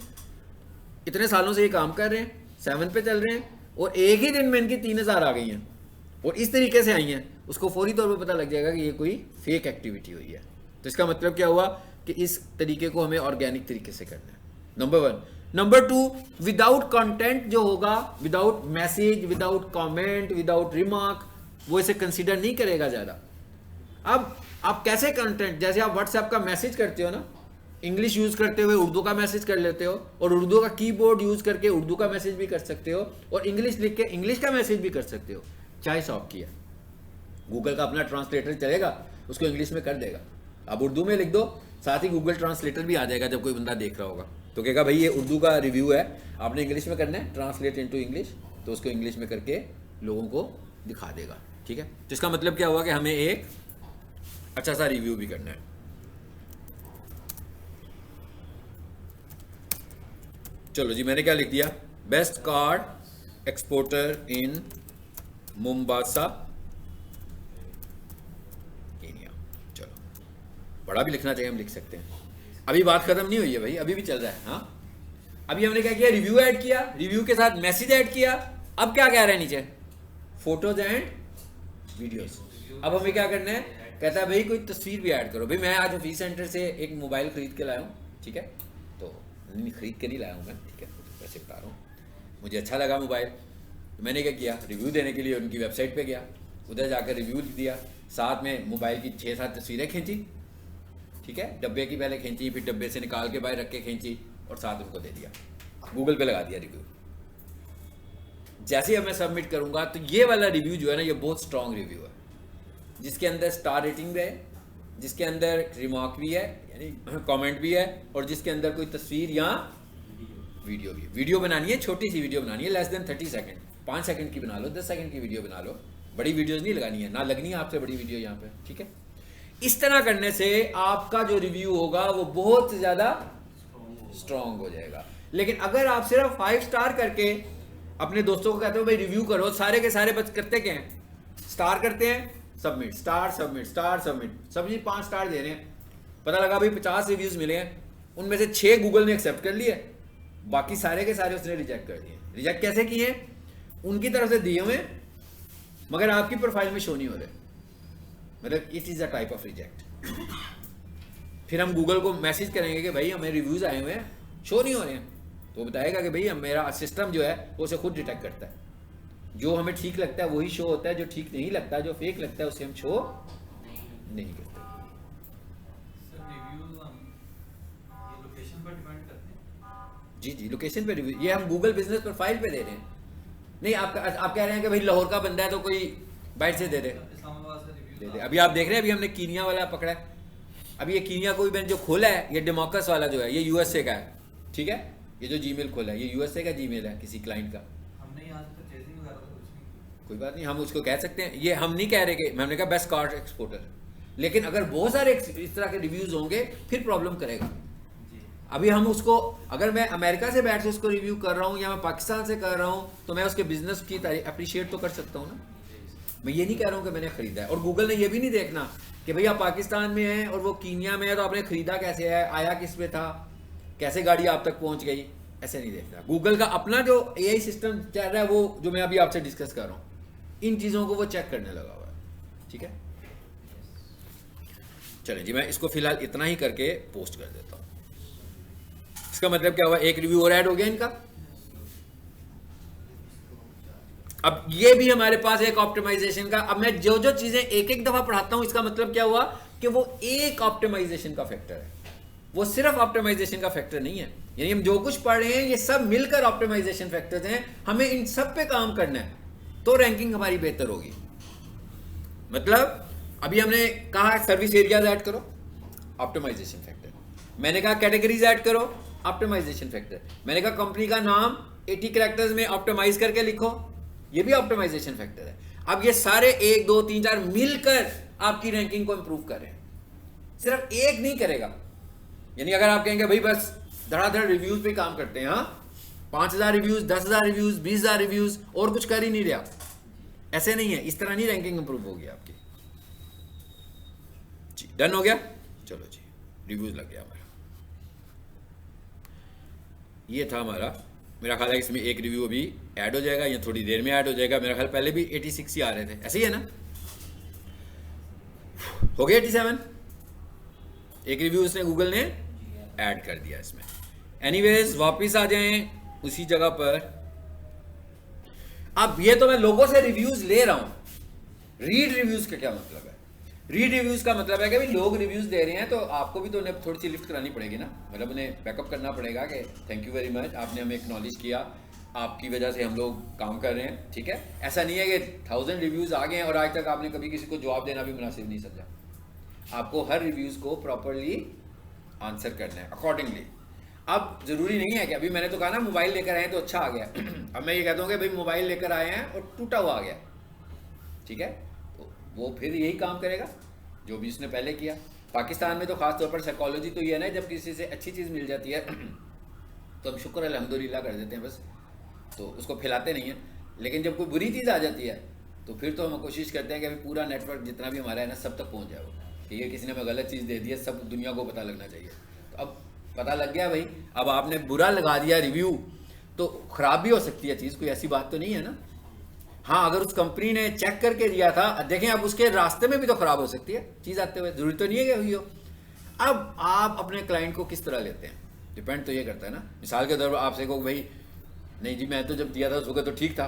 इतने सालों से ये काम कर रहे हैं, 7 पे चल रहे हैं, और एक ही दिन में इनकी 3000 आ गई हैं और इस तरीके से आई हैं, उसको फौरी तौर पर पता लग जाएगा कि ये कोई फेक एक्टिविटी हुई है। तो इसका मतलब क्या हुआ कि इस तरीके को हमें ऑर्गेनिक तरीके से करना है, नंबर 1। नंबर 2, विदाउट कंटेंट जो होगा, without message, without comment, without remark, वो इसे कंसीडर नहीं करेगा ज़्यादा। अब आप कैसे कंटेंट, जैसे आप व्हाट्सएप का मैसेज करते हो ना, इंग्लिश यूज़ करते हुए उर्दू का मैसेज कर लेते हो, और उर्दू का कीबोर्ड यूज़ करके उर्दू का मैसेज भी कर सकते हो, और इंग्लिश लिख के इंग्लिश का मैसेज भी कर सकते हो। चॉइस आपकी है, गूगल का अपना ट्रांसलेटर चलेगा, उसको इंग्लिश में कर देगा, आप उर्दू में लिख दो, साथ ही गूगल ट्रांसलेटर भी आ जाएगा। जब कोई बंदा देख रहा होगा तो कहेगा भाई ये उर्दू का रिव्यू है, आपने इंग्लिश में करना है, ट्रांसलेट इनटू इंग्लिश, तो उसको इंग्लिश में करके लोगों को दिखा देगा। ठीक है, तो इसका मतलब क्या हुआ कि हमें एक अच्छा सा रिव्यू भी करना है। चलो जी, मैंने क्या लिख दिया, बेस्ट कार्ड एक्सपोर्टर इन मोम्बासा केनिया। चलो, बड़ा भी लिखना चाहिए, हम लिख सकते हैं। अभी बात खत्म नहीं हुई है भाई, अभी भी चल रहा है। हाँ, अभी हमने क्या किया, रिव्यू ऐड किया, रिव्यू के साथ मैसेज ऐड किया। अब क्या कह रहा है नीचे, फोटोज एंड वीडियोस। अब हमें क्या करना है, कहता है भाई कोई तस्वीर भी ऐड करो। भाई मैं आज ऑफिस सेंटर से एक मोबाइल खरीद के लाया हूँ, ठीक है, तो नहीं खरीद के नहीं लाया हूँ मैं, ठीक है, तो पैसे बता रहा हूँ, मुझे अच्छा लगा मोबाइल, तो मैंने क्या किया, रिव्यू देने के लिए उनकी वेबसाइट पे गया, उधर जाकर रिव्यू दिया, साथ में मोबाइल की 6-7 तस्वीरें खींची, ठीक है, डब्बे की पहले खींची, फिर डब्बे से निकाल के बाहर रख के खींची, और साथ उनको दे दिया, गूगल पे लगा दिया रिव्यू। जैसे ही अब मैं सबमिट करूंगा तो ये वाला रिव्यू जो है ना, ये बहुत स्ट्रॉन्ग रिव्यू है, जिसके अंदर स्टार रेटिंग भी है, जिसके अंदर रिमार्क भी है, यानी कमेंट भी है, और जिसके अंदर कोई तस्वीर या वीडियो भी। वीडियो बनानी है, छोटी सी वीडियो बनानी है, लेस देन 30 सेकंड, 5 सेकंड की बना लो, 10 सेकंड की वीडियो बना लो, बड़ी वीडियोस नहीं लगानी है, ना लगनी है आपसे बड़ी वीडियो यहाँ पे, ठीक है। इस तरह करने से आपका जो रिव्यू होगा वो बहुत ज़्यादा स्ट्रॉन्ग हो जाएगा। लेकिन अगर आप सिर्फ 5 स्टार करके अपने दोस्तों को कहते हो भाई रिव्यू करो, सारे के सारे बच करते क्या हैं, स्टार करते हैं, submit, star submit, star submit, सभी 5 स्टार दे रहे हैं, पता लगा भाई 50 रिव्यूज मिले हैं, उनमें से 6 गूगल ने एक्सेप्ट कर लिए, बाकी सारे के सारे उसने रिजेक्ट कर दिए। रिजेक्ट कैसे किए, उनकी तरफ से दिए हुए मगर आपकी प्रोफाइल में शो नहीं हो रहे, मतलब it is a type of reject. फिर हम गूगल को मैसेज करेंगे कि भाई हमें रिव्यूज आए हुए हैं, शो नहीं हो रहे हैं, तो बताएगा कि भाई मेरा सिस्टम जो है वो उसे खुद डिटेक्ट करता है, जो हमें ठीक लगता है वही शो होता है, जो ठीक नहीं लगता, जो फेक लगता है उसे हम शो नहीं करते। जी जी, लोकेशन पे रिव्यू, ये हम गूगल बिजनेस प्रोफाइल पे दे रहे हैं। नहीं आप कह रहे हैं कि भाई लाहौर का बंदा है तो कोई बाइट से दे दे। अभी आप देख रहे हैं, अभी हमने कीनिया वाला पकड़ा है, अभी ये कीनिया कोई बैंक जो खोला है, ये डेमोक्रेस वाला जो है, ये यूएसए का है, ठीक है, ये जो जीमेल खोला है ये यूएसए का जीमेल है किसी क्लाइंट का। हमने यहाँ से परचेजिंग वगैरह तो कुछ नहीं, कोई बात नहीं, हम उसको कह सकते हैं, ये हम नहीं कह रहे कि, हमने कहा बेस्ट कार्ड एक्सपोर्टर, लेकिन अगर बहुत सारे इस तरह के रिव्यूज होंगे फिर प्रॉब्लम करेगा। अभी हम उसको, अगर मैं अमेरिका से बैठ के उसको रिव्यू कर रहा हूँ या मैं पाकिस्तान से कर रहा हूँ, तो मैं उसके बिजनेस की अप्रिशिएट तो कर सकता हूँ ना, मैं ये नहीं कह रहा हूँ कि मैंने खरीदा है। और गूगल ने ये भी नहीं देखना कि भैया पाकिस्तान में है और वो कीनिया में है तो आपने खरीदा कैसे है, आया किस पे था, कैसे गाड़ी आप तक पहुंच गई, ऐसे नहीं देखना। गूगल का अपना जो एआई सिस्टम चल रहा है, वो जो मैं अभी आपसे डिस्कस कर रहा हूँ, इन चीज़ों को वो चेक करने लगा हुआ है, ठीक है। चलिए जी, मैं इसको फिलहाल इतना ही करके पोस्ट कर देता हूँ। इसका मतलब क्या हुआ, एक रिव्यू और ऐड हो गया इनका। अब ये भी हमारे पास एक ऑप्टिमाइजेशन का, अब मैं जो जो चीजें एक एक दफा पढ़ाता हूं, इसका मतलब क्या हुआ कि वो एक ऑप्टिमाइजेशन का फैक्टर है, वो सिर्फ ऑप्टिमाइजेशन का फैक्टर नहीं है। यानी हम जो कुछ पढ़ रहे हैं ये सब मिलकर ऑप्टिमाइजेशन फैक्टर्स हैं, हमें इन सब पे काम करना है तो रैंकिंग हमारी बेहतर होगी। मतलब अभी हमने कहा सर्विस एरियाज ऐड करो, ऑप्टिमाइजेशन फैक्टर। मैंने कहा कैटेगरीज ऐड करो, ऑप्टिमाइजेशन फैक्टर। मैंने कहा कंपनी का नाम 80 कैरेक्टर्स में ऑप्टिमाइज करके लिखो, ये भी ऑप्टिमाइजेशन फैक्टर है। अब ये सारे 1 2 3 4 मिलकर आपकी रैंकिंग को इंप्रूव कर रहे हैं। सिर्फ एक नहीं करेगा। यानी अगर आप कहेंगे भाई बस धड़ाधड़ रिव्यूज पे काम करते हैं, हाँ 5,000 रिव्यूज, 10,000 रिव्यूज, 20,000 रिव्यूज और कुछ कर ही नहीं रहा, ऐसे नहीं है, इस तरह नहीं रैंकिंग इंप्रूव होगी आपकी। जी डन हो गया, चलो जी रिव्यूज लग गया हमारा। ये था हमारा, मेरा ख्याल है इसमें एक रिव्यू अभी ऐड हो जाएगा या थोड़ी देर में ऐड हो जाएगा। मेरा ख्याल पहले भी 86 ही आ रहे थे, ऐसे ही है ना, हो गया 87। एक रिव्यू उसने गूगल ने ऐड कर दिया इसमें। एनीवेज वापस आ जाएं उसी जगह पर। अब ये तो मैं लोगों से रिव्यूज ले रहा हूं। रीड रिव्यूज का क्या मतलब है? रीड रिव्यूज का मतलब है कि भाई लोग रिव्यूज दे रहे हैं तो आपको भी तो उन्हें थोड़ी सी लिफ्ट करानी पड़ेगी ना, मतलब उन्हें बैकअप करना पड़ेगा कि थैंक यू वेरी मच, आपने हमें एक्नॉलेज किया, आपकी वजह से हम लोग काम कर रहे हैं। ठीक है, ऐसा नहीं है कि 1000 रिव्यूज आ गए हैं और आज तक आपने कभी किसी को जवाब देना भी मुनासिब नहीं समझा। आपको हर रिव्यूज को प्रॉपरली आंसर करना है अकॉर्डिंगली। अब जरूरी नहीं है कि अभी मैंने तो कहा ना मोबाइल लेकर आए हैं तो अच्छा आ गया अब मैं ये कहता हूँ कि भाई मोबाइल लेकर आए हैं और टूटा हुआ आ गया, ठीक है, तो वो फिर यही काम करेगा जो भी उसने पहले किया। पाकिस्तान में तो खास तौर पर साइकोलॉजी तो ये है ना, जब किसी से अच्छी चीज़ मिल जाती है तो हम शुक्र अल्हम्दुलिल्लाह कर देते हैं बस, तो उसको फैलाते नहीं हैं। लेकिन जब कोई बुरी चीज़ आ जाती है तो फिर तो हम कोशिश करते हैं कि अभी पूरा नेटवर्क जितना भी हमारा है ना सब तक पहुँच जाए वो, कि ये किसी ने हमें गलत चीज़ दे दी है, सब दुनिया को पता लगना चाहिए। तो अब पता लग गया भाई, अब आपने बुरा लगा दिया रिव्यू तो ख़राब भी हो सकती है चीज़, कोई ऐसी बात तो नहीं है ना। हाँ अगर उस कंपनी ने चेक करके दिया था, देखें अब उसके रास्ते में भी तो ख़राब हो सकती है चीज़ आते हुए, ज़रूरी तो नहीं है कि हुई हो। अब आप अपने क्लाइंट को किस तरह लेते हैं डिपेंड तो ये करता है ना। मिसाल के तौर पर आपसे को भाई नहीं जी मैं तो जब दिया था उस वक्त तो ठीक था,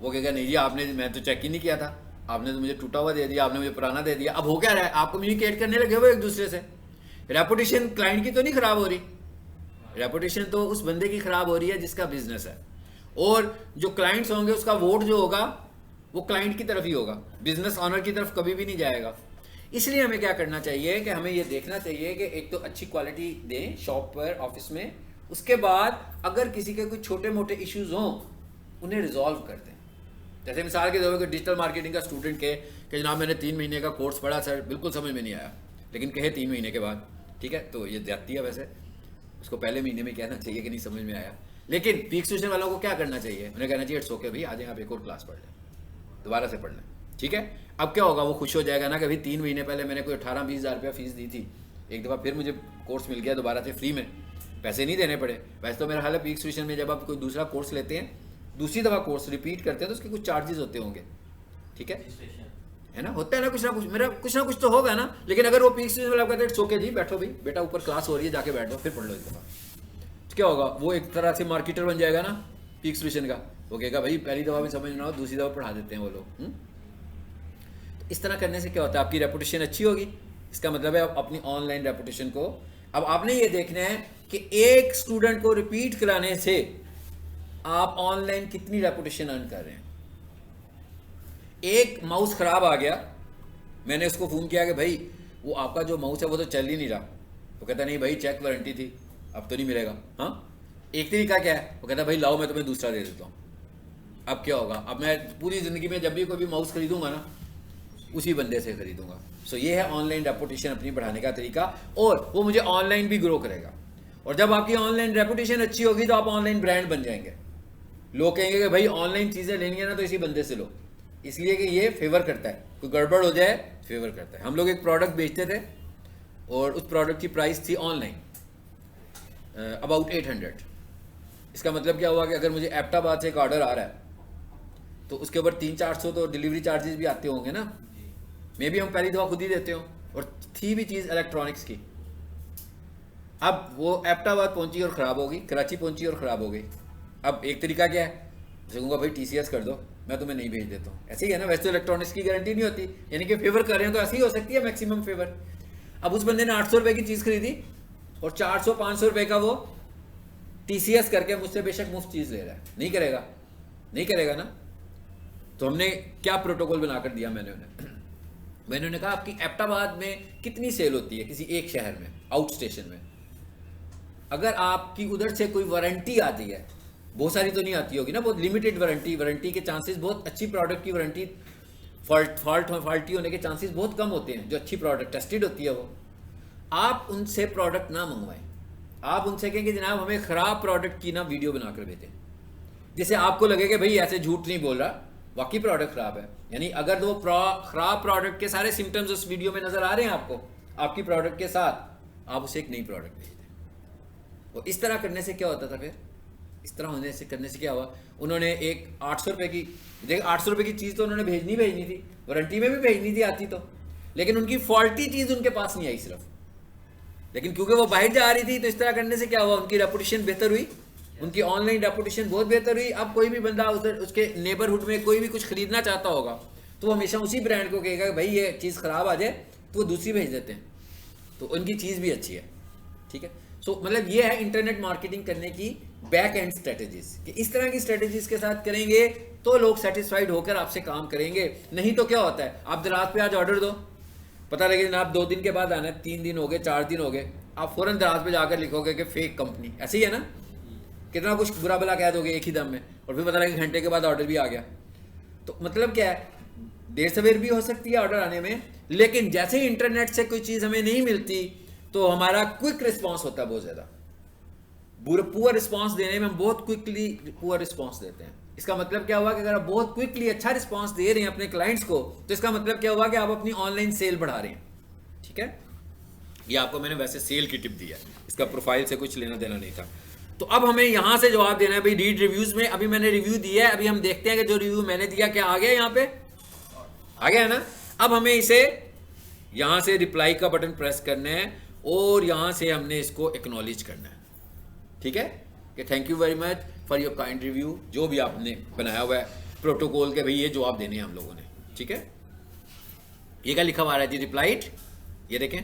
वो कहेगा नहीं जी आपने, मैं तो चेक ही नहीं किया था, आपने तो मुझे टूटा हुआ दे दिया, आपने मुझे पुराना दे दिया। अब हो क्या रहा है, आप कम्युनिकेट करने लगे हुए एक दूसरे से, रेपुटेशन क्लाइंट की तो नहीं खराब हो रही, रेपुटेशन तो उस बंदे की खराब हो रही है जिसका बिजनेस है, और जो क्लाइंट्स होंगे उसका वोट जो होगा वो क्लाइंट की तरफ ही होगा, बिजनेस ऑनर की तरफ कभी भी नहीं जाएगा। इसलिए हमें क्या करना चाहिए कि हमें ये देखना चाहिए कि एक तो अच्छी क्वालिटी दें शॉप पर, ऑफिस में, उसके बाद अगर किसी के कुछ छोटे मोटे इश्यूज हों उन्हें रिजॉल्व कर दें। जैसे मिसाल के तौर पर डिजिटल मार्केटिंग का स्टूडेंट कहे कि जनाब मैंने 3 महीने का कोर्स पढ़ा सर, बिल्कुल समझ में नहीं आया, लेकिन कहे 3 महीने के बाद, ठीक है, तो ये ज्यादती है। वैसे उसको पहले महीने में कहना चाहिए कि नहीं समझ में आया। लेकिन पीक ट्यूशन वालों को क्या करना चाहिए, उन्हें कहना चाहिए इट्स ओके भाई, आज आप एक और क्लास पढ़ लें, दोबारा से पढ़ लें, ठीक है। अब क्या होगा, वो खुश हो जाएगा ना कि भाई 3 महीने पहले मैंने कोई 18-20 हज़ार रुपया फीस दी थी, एक दफ़ा फिर मुझे कोर्स मिल गया दोबारा से फ्री में, पैसे नहीं देने पड़े। वैसे तो मेरा हाल है पीक ट्यूशन में जब आप कोई दूसरा कोर्स लेते हैं, दूसरी दफ़ा कोर्स रिपीट करते हैं तो उसके कुछ चार्जेस होते होंगे, ठीक है ना, होता है ना कुछ, मेरा कुछ ना कुछ तो होगा ना। लेकिन अगर वो पीक ट्यूशन वाला कहते हैं ओके जी बैठो भाई बेटा, ऊपर क्लास हो रही है जाके बैठो फिर पढ़ लो, इस दफ़ा तो क्या होगा, वो एक तरह से मार्केटर बन जाएगा ना पीक ट्यूशन का। वो कहेगा भाई पहली दफ़ा में समझ ना हो, दूसरी दफ़ा पढ़ा देते हैं वो लोग। इस तरह करने से क्या होता है, आपकी रेपुटेशन अच्छी होगी, इसका मतलब है आप अपनी ऑनलाइन रेपुटेशन को, अब आपने ये देखना है कि एक स्टूडेंट को रिपीट कराने से आप ऑनलाइन कितनी रेपुटेशन अर्न कर रहे हैं। एक माउस खराब आ गया, मैंने उसको फ़ोन किया कि भाई वो आपका जो माउस है वो तो चल ही नहीं रहा, वो कहता नहीं भाई चेक वारंटी थी अब तो नहीं मिलेगा। हाँ एक तरीका क्या है, वो कहता भाई लाओ मैं तुम्हें दूसरा दे देता हूँ। अब क्या होगा, अब मैं पूरी ज़िंदगी में जब भी कोई भी माउस खरीदूंगा ना उसी बंदे से खरीदूंगा। सो ये है ऑनलाइन रेपुटेशन अपनी बढ़ाने का तरीका, और वो मुझे ऑनलाइन भी ग्रो करेगा। और जब आपकी ऑनलाइन रेपुटेशन अच्छी होगी तो आप ऑनलाइन ब्रांड बन जाएंगे, लोग कहेंगे कि भाई ऑनलाइन चीज़ें लेनी है ना तो इसी बंदे से लो, इसलिए कि ये फेवर करता है, कोई गड़बड़ हो जाए फेवर करता है। हम लोग एक प्रोडक्ट बेचते थे और उस प्रोडक्ट की प्राइस थी ऑनलाइन अबाउट 800। इसका मतलब क्या हुआ कि अगर मुझे एबटाबाद से एक ऑर्डर आ रहा है तो उसके ऊपर 300-400 तो डिलीवरी चार्जेस भी आते होंगे ना, मे भी हम पहली दफ़ा खुद ही देते हो, और थी भी चीज़ इलेक्ट्रॉनिक्स की। अब वो एबटाबाद पहुंची और ख़राब हो गई, कराची पहुंची और ख़राब हो गई। अब एक तरीका क्या है, कहूँगा भाई TCS कर दो, मैं तुम्हें नहीं भेज देता हूँ, ऐसे ही है ना। वैसे तो इलेक्ट्रॉनिक्स की गारंटी नहीं होती, यानी कि फेवर कर रहे हो तो ऐसी ही हो सकती है मैक्सिमम फेवर। अब उस बंदे ने 800 रुपये की चीज़ खरीदी और 400-500 रुपये का वो TCS करके मुझसे बेशक मुफ्त चीज़ ले रहा है, नहीं करेगा, नहीं करेगा ना। तो हमने क्या प्रोटोकॉल बनाकर दिया, मैंने उन्हें कहा आपकी एबटाबाद में कितनी सेल होती है किसी एक शहर में आउट स्टेशन में, अगर आपकी उधर से कोई वारंटी आती है, बहुत सारी तो नहीं आती होगी ना, बहुत लिमिटेड वारंटी के चांसेस, बहुत अच्छी प्रोडक्ट की वारंटी फाल्टी होने के चांसेस बहुत कम होते हैं, जो अच्छी प्रोडक्ट टेस्टेड होती है वो। आप उनसे प्रोडक्ट ना मंगवाएं, आप उनसे कहें कि जनाब हमें ख़राब प्रोडक्ट की ना वीडियो बनाकर भेजें, जिससे आपको लगे कि भाई ऐसे झूठ नहीं बोल रहा, वाकई प्रोडक्ट ख़राब है। यानी अगर वो ख़राब प्रोडक्ट के सारे सिम्टम्स उस वीडियो में नज़र आ रहे हैं आपको आपकी प्रोडक्ट के साथ, आप उसे एक नई प्रोडक्ट भेज दें। और इस तरह करने से क्या होता था फिर, इस तरह करने से क्या हुआ, उन्होंने एक 800 रुपये की, देख 800 रुपये की चीज़ तो उन्होंने भेजनी थी, वारंटी में भी भेजनी थी आती तो, लेकिन उनकी फॉल्टी चीज़ उनके पास नहीं आई सिर्फ, लेकिन क्योंकि वो बाहर जा रही थी तो इस तरह करने से क्या हुआ, उनकी रेपुटेशन बेहतर हुई, उनकी ऑनलाइन रेपुटेशन बहुत बेहतर हुई। अब कोई भी बंदा उधर उसके नेबरहुड में कोई भी कुछ खरीदना चाहता होगा तो वो हमेशा उसी ब्रांड को कहेगा भाई ये चीज़ ख़राब आ जाए, तो वो दूसरी भेज देते हैं, तो उनकी चीज़ भी अच्छी है। ठीक है, सो मतलब ये है इंटरनेट मार्केटिंग करने की बैक एंड स्ट्रेटजीज, कि इस तरह की स्ट्रेटजीज के साथ करेंगे तो लोग सेटिस्फाइड होकर आपसे काम करेंगे। नहीं तो क्या होता है, आप दराज पे आज ऑर्डर दो, पता लगे ना आप 2 दिन के बाद आना है, 3 दिन हो गए, 4 दिन हो गए, आप फौरन दराज पे जाकर लिखोगे कि फेक कंपनी, ऐसे ही है ना, कितना कुछ बुरा भला कह दोगे एक ही दम में, और फिर पता लगे घंटे के बाद ऑर्डर भी आ गया। तो मतलब क्या है, देर सवेर भी हो सकती है ऑर्डर आने में, लेकिन जैसे ही इंटरनेट से कोई चीज़ हमें नहीं मिलती तो हमारा क्विक रिस्पॉन्स होता है बहुत ज़्यादा। पुअर रिस्पॉन्स देने में हम बहुत क्विकली पुअर रिस्पॉन्स देते हैं। इसका मतलब क्या हुआ कि अगर आप बहुत क्विकली अच्छा रिस्पॉन्स दे रहे हैं अपने क्लाइंट्स को, तो इसका मतलब क्या हुआ कि आप अपनी ऑनलाइन सेल बढ़ा रहे हैं। ठीक है, ये आपको मैंने वैसे सेल की टिप दी है, इसका प्रोफाइल से कुछ लेना देना नहीं था। तो अब हमें यहाँ से जवाब देना है भाई, रीड रिव्यूज़ में अभी मैंने रिव्यू दिया है, अभी हम देखते हैं कि जो रिव्यू मैंने दिया क्या आ गया, यहाँ पे आ गया है ना। अब हमें इसे यहाँ से रिप्लाई का बटन प्रेस करना है और यहाँ से हमने इसको एक्नॉलेज करना है। ठीक है, कि thank you very much for your kind review, जो भी आपने बनाया हुआ है प्रोटोकॉल के, भाई ये जवाब देने हैं हम लोगों ने। ठीक है, ये क्या लिखा हुआ है जी, रिप्लाइड, ये देखें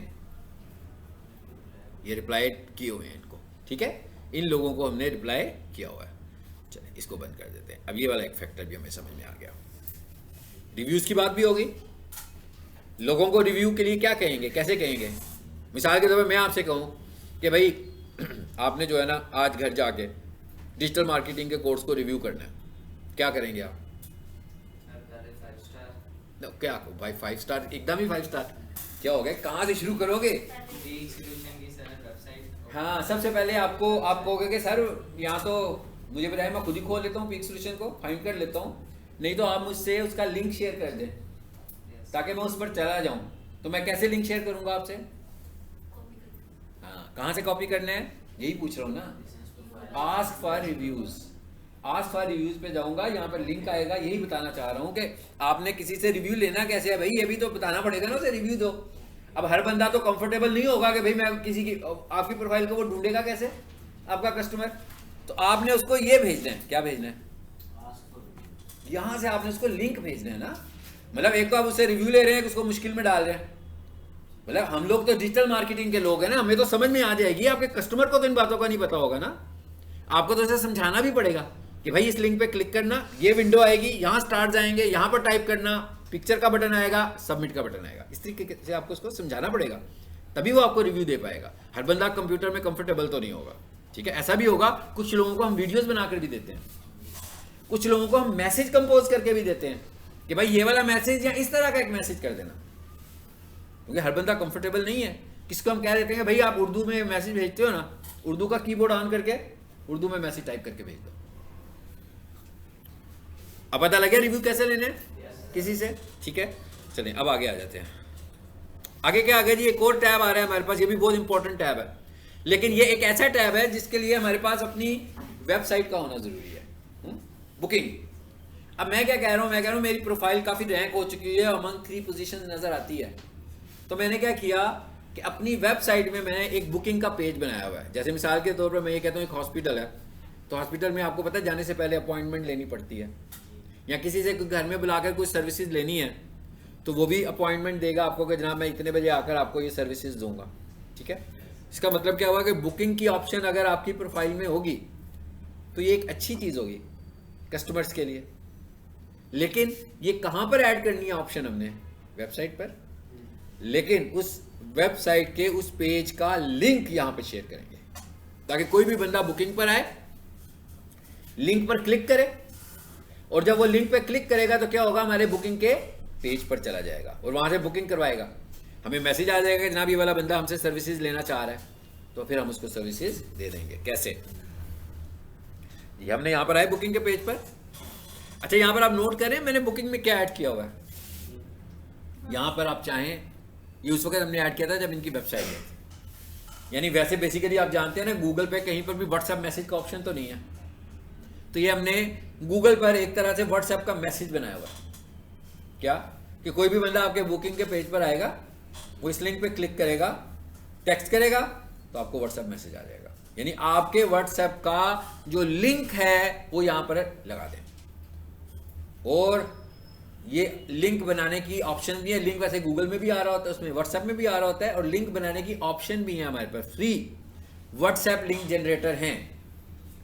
ये रिप्लाइड किए हुए हैं इनको। ठीक है, इन लोगों को हमने रिप्लाई किया हुआ है। चलिए इसको बंद कर देते हैं। अब ये वाला एक फैक्टर भी हमें समझ में आ गया। रिव्यूज़ की बात भी होगी, लोगों को रिव्यू के लिए क्या कहेंगे, कैसे कहेंगे। मिसाल के तौर पर मैं आपसे कहूँ कि भाई आपने जो है ना आज घर जाके डिजिटल मार्केटिंग के कोर्स को रिव्यू करना है, क्या करेंगे आप? क्या भाई 5 स्टार, एकदम ही 5 स्टार, क्या हो गया, कहाँ से शुरू करोगे? हाँ, सबसे पहले आप कहोगे कि सर यहाँ तो मुझे बताया, मैं खुद ही खोल लेता हूँ पीक सोल्यूशन को, फाइंड कर लेता हूँ, नहीं तो आप मुझसे उसका लिंक शेयर कर दें ताकि मैं उस पर चला जाऊँ। तो मैं कैसे लिंक शेयर करूँगा आपसे? हाँ, कहाँ से कॉपी करना है, यही पूछ रहा हूँ ना। Ask for reviews, ask for reviews पे जाऊँगा, यहाँ पर लिंक आएगा। यही बताना चाह रहा हूँ कि आपने किसी से रिव्यू लेना कैसे है भाई, ये भी तो बताना पड़ेगा ना, उसे रिव्यू दो। अब हर बंदा तो कंफर्टेबल नहीं होगा कि भाई मैं किसी की आपकी प्रोफाइल को वो ढूंढेगा कैसे आपका कस्टमर, तो आपने उसको ये भेजना है, क्या भेजना है, यहाँ से आपने उसको लिंक भेजना है ना। मतलब एक तो आप उससे रिव्यू ले रहे हैं, उसको मुश्किल में डाल रहे हैं। मतलब हम लोग तो डिजिटल मार्केटिंग के लोग हैं ना, हमें तो समझ में आ जाएगी, आपके कस्टमर को तो इन बातों का नहीं पता होगा ना। आपको तो उसे समझाना भी पड़ेगा कि भाई इस लिंक पे क्लिक करना, ये विंडो आएगी, यहाँ स्टार्ट जाएंगे, यहाँ पर टाइप करना, पिक्चर का बटन आएगा, सबमिट का बटन आएगा। इस तरीके से आपको उसको समझाना पड़ेगा, तभी वो आपको रिव्यू दे पाएगा। हर बंदा कंप्यूटर में कंफर्टेबल तो नहीं होगा। ठीक है, ऐसा भी होगा, कुछ लोगों को हम वीडियोस बनाकर भी देते हैं, कुछ लोगों को हम मैसेज कंपोज करके भी देते हैं कि भाई ये वाला मैसेज या इस तरह का एक मैसेज कर देना, क्योंकि हर बंदा कंफर्टेबल नहीं है। किसको हम कह देते हैं भाई आप उर्दू में मैसेज भेजते हो ना, उर्दू का कीबोर्ड ऑन करके उर्दू में मैसेज टाइप करके भेज दो। अब पता लगे रिव्यू कैसे लेने किसी से। ठीक है, चलें अब आगे आ जाते हैं। आगे क्या, आगे जी एक और टैब आ रहा है हमारे पास, ये भी बहुत इंपॉर्टेंट टैब है, लेकिन ये एक ऐसा टैब है जिसके लिए हमारे पास अपनी वेबसाइट का होना जरूरी है। बुकिंग। अब मैं क्या कह रहा हूँ, मैं कह रहा हूँ मेरी प्रोफाइल काफ़ी रैंक हो चुकी है, अमंग 3 पोजीशन नज़र आती है, तो मैंने क्या किया कि अपनी वेबसाइट में मैंने एक बुकिंग का पेज बनाया हुआ है। जैसे मिसाल के तौर पर मैं ये कहता हूँ एक हॉस्पिटल है, तो हॉस्पिटल में आपको पता है जाने से पहले अपॉइंटमेंट लेनी पड़ती है, या किसी से घर में बुलाकर कुछ सर्विसेज लेनी है तो वो भी अपॉइंटमेंट देगा आपको कि जनाब मैं इतने बजे आकर आपको ये सर्विसेज दूंगा। ठीक है, इसका मतलब क्या हुआ कि बुकिंग की ऑप्शन अगर आपकी प्रोफाइल में होगी तो ये एक अच्छी चीज़ होगी कस्टमर्स के लिए। लेकिन ये कहाँ पर ऐड करनी है ऑप्शन, हमने वेबसाइट पर, लेकिन उस वेबसाइट के उस पेज का लिंक यहाँ पर शेयर करेंगे ताकि कोई भी बंदा बुकिंग पर आए, लिंक पर क्लिक करे, और जब वो लिंक पे क्लिक करेगा तो क्या होगा, हमारे बुकिंग के पेज पर चला जाएगा और वहां से बुकिंग करवाएगा। हमें मैसेज आ जाएगा कि जनाब ये वाला बंदा हमसे सर्विसेज लेना चाह रहा है, तो फिर हम उसको सर्विसेज दे देंगे। कैसे? ये हमने यहाँ पर आए बुकिंग के पेज पर। अच्छा, यहाँ पर आप नोट करें मैंने बुकिंग में क्या ऐड किया हुआ है। यहाँ पर आप चाहें, ये उस वक्त हमने ऐड किया था जब इनकी वेबसाइट है, यानी वैसे बेसिकली आप जानते हैं ना गूगल पे कहीं पर भी व्हाट्सएप मैसेज का ऑप्शन तो नहीं है, तो ये हमने गूगल पर एक तरह से व्हाट्सएप का मैसेज बनाया हुआ है। क्या कि कोई भी बंदा आपके बुकिंग के पेज पर आएगा, वो इस लिंक पे क्लिक करेगा, टेक्स्ट करेगा, तो आपको व्हाट्सएप मैसेज आ जाएगा। यानी आपके व्हाट्सएप का जो लिंक है वो यहां पर लगा दें। और ये लिंक बनाने की ऑप्शन भी है। लिंक वैसे गूगल में भी आ रहा होता है, उसमें व्हाट्सएप में भी आ रहा होता है, और लिंक बनाने की ऑप्शन भी है हमारे पास। फ्री व्हाट्सएप लिंक जनरेटर हैं,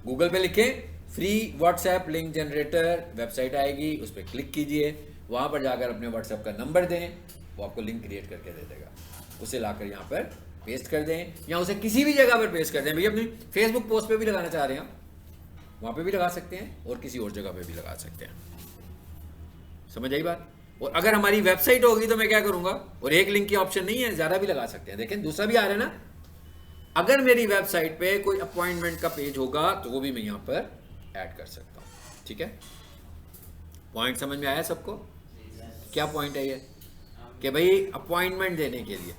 गूगल पे लिखें free WhatsApp link generator, website आएगी, उस पर क्लिक कीजिए, वहां पर जाकर अपने व्हाट्सएप का नंबर दें, वो आपको लिंक क्रिएट करके दे देगा। उसे लाकर यहाँ पर पेस्ट कर दें, या उसे किसी भी जगह पर पेस्ट कर दें। भैया अपनी फेसबुक पोस्ट पे भी लगाना चाह रहे हैं, वहां पे भी लगा सकते हैं, और किसी और जगह पे भी लगा सकते हैं। समझ आई बात? और अगर हमारी वेबसाइट होगी तो मैं क्या करूंगा, और एक लिंक की ऑप्शन नहीं है, ज्यादा भी लगा सकते हैं। देखें दूसरा भी आ रहा है ना, अगर मेरी वेबसाइट पे कोई अपॉइंटमेंट का पेज होगा तो वो भी मैं यहाँ पर ऐड कर सकता हूँ। ठीक है, पॉइंट समझ में आया सबको? क्या पॉइंट है ये कि भाई अपॉइंटमेंट देने के लिए,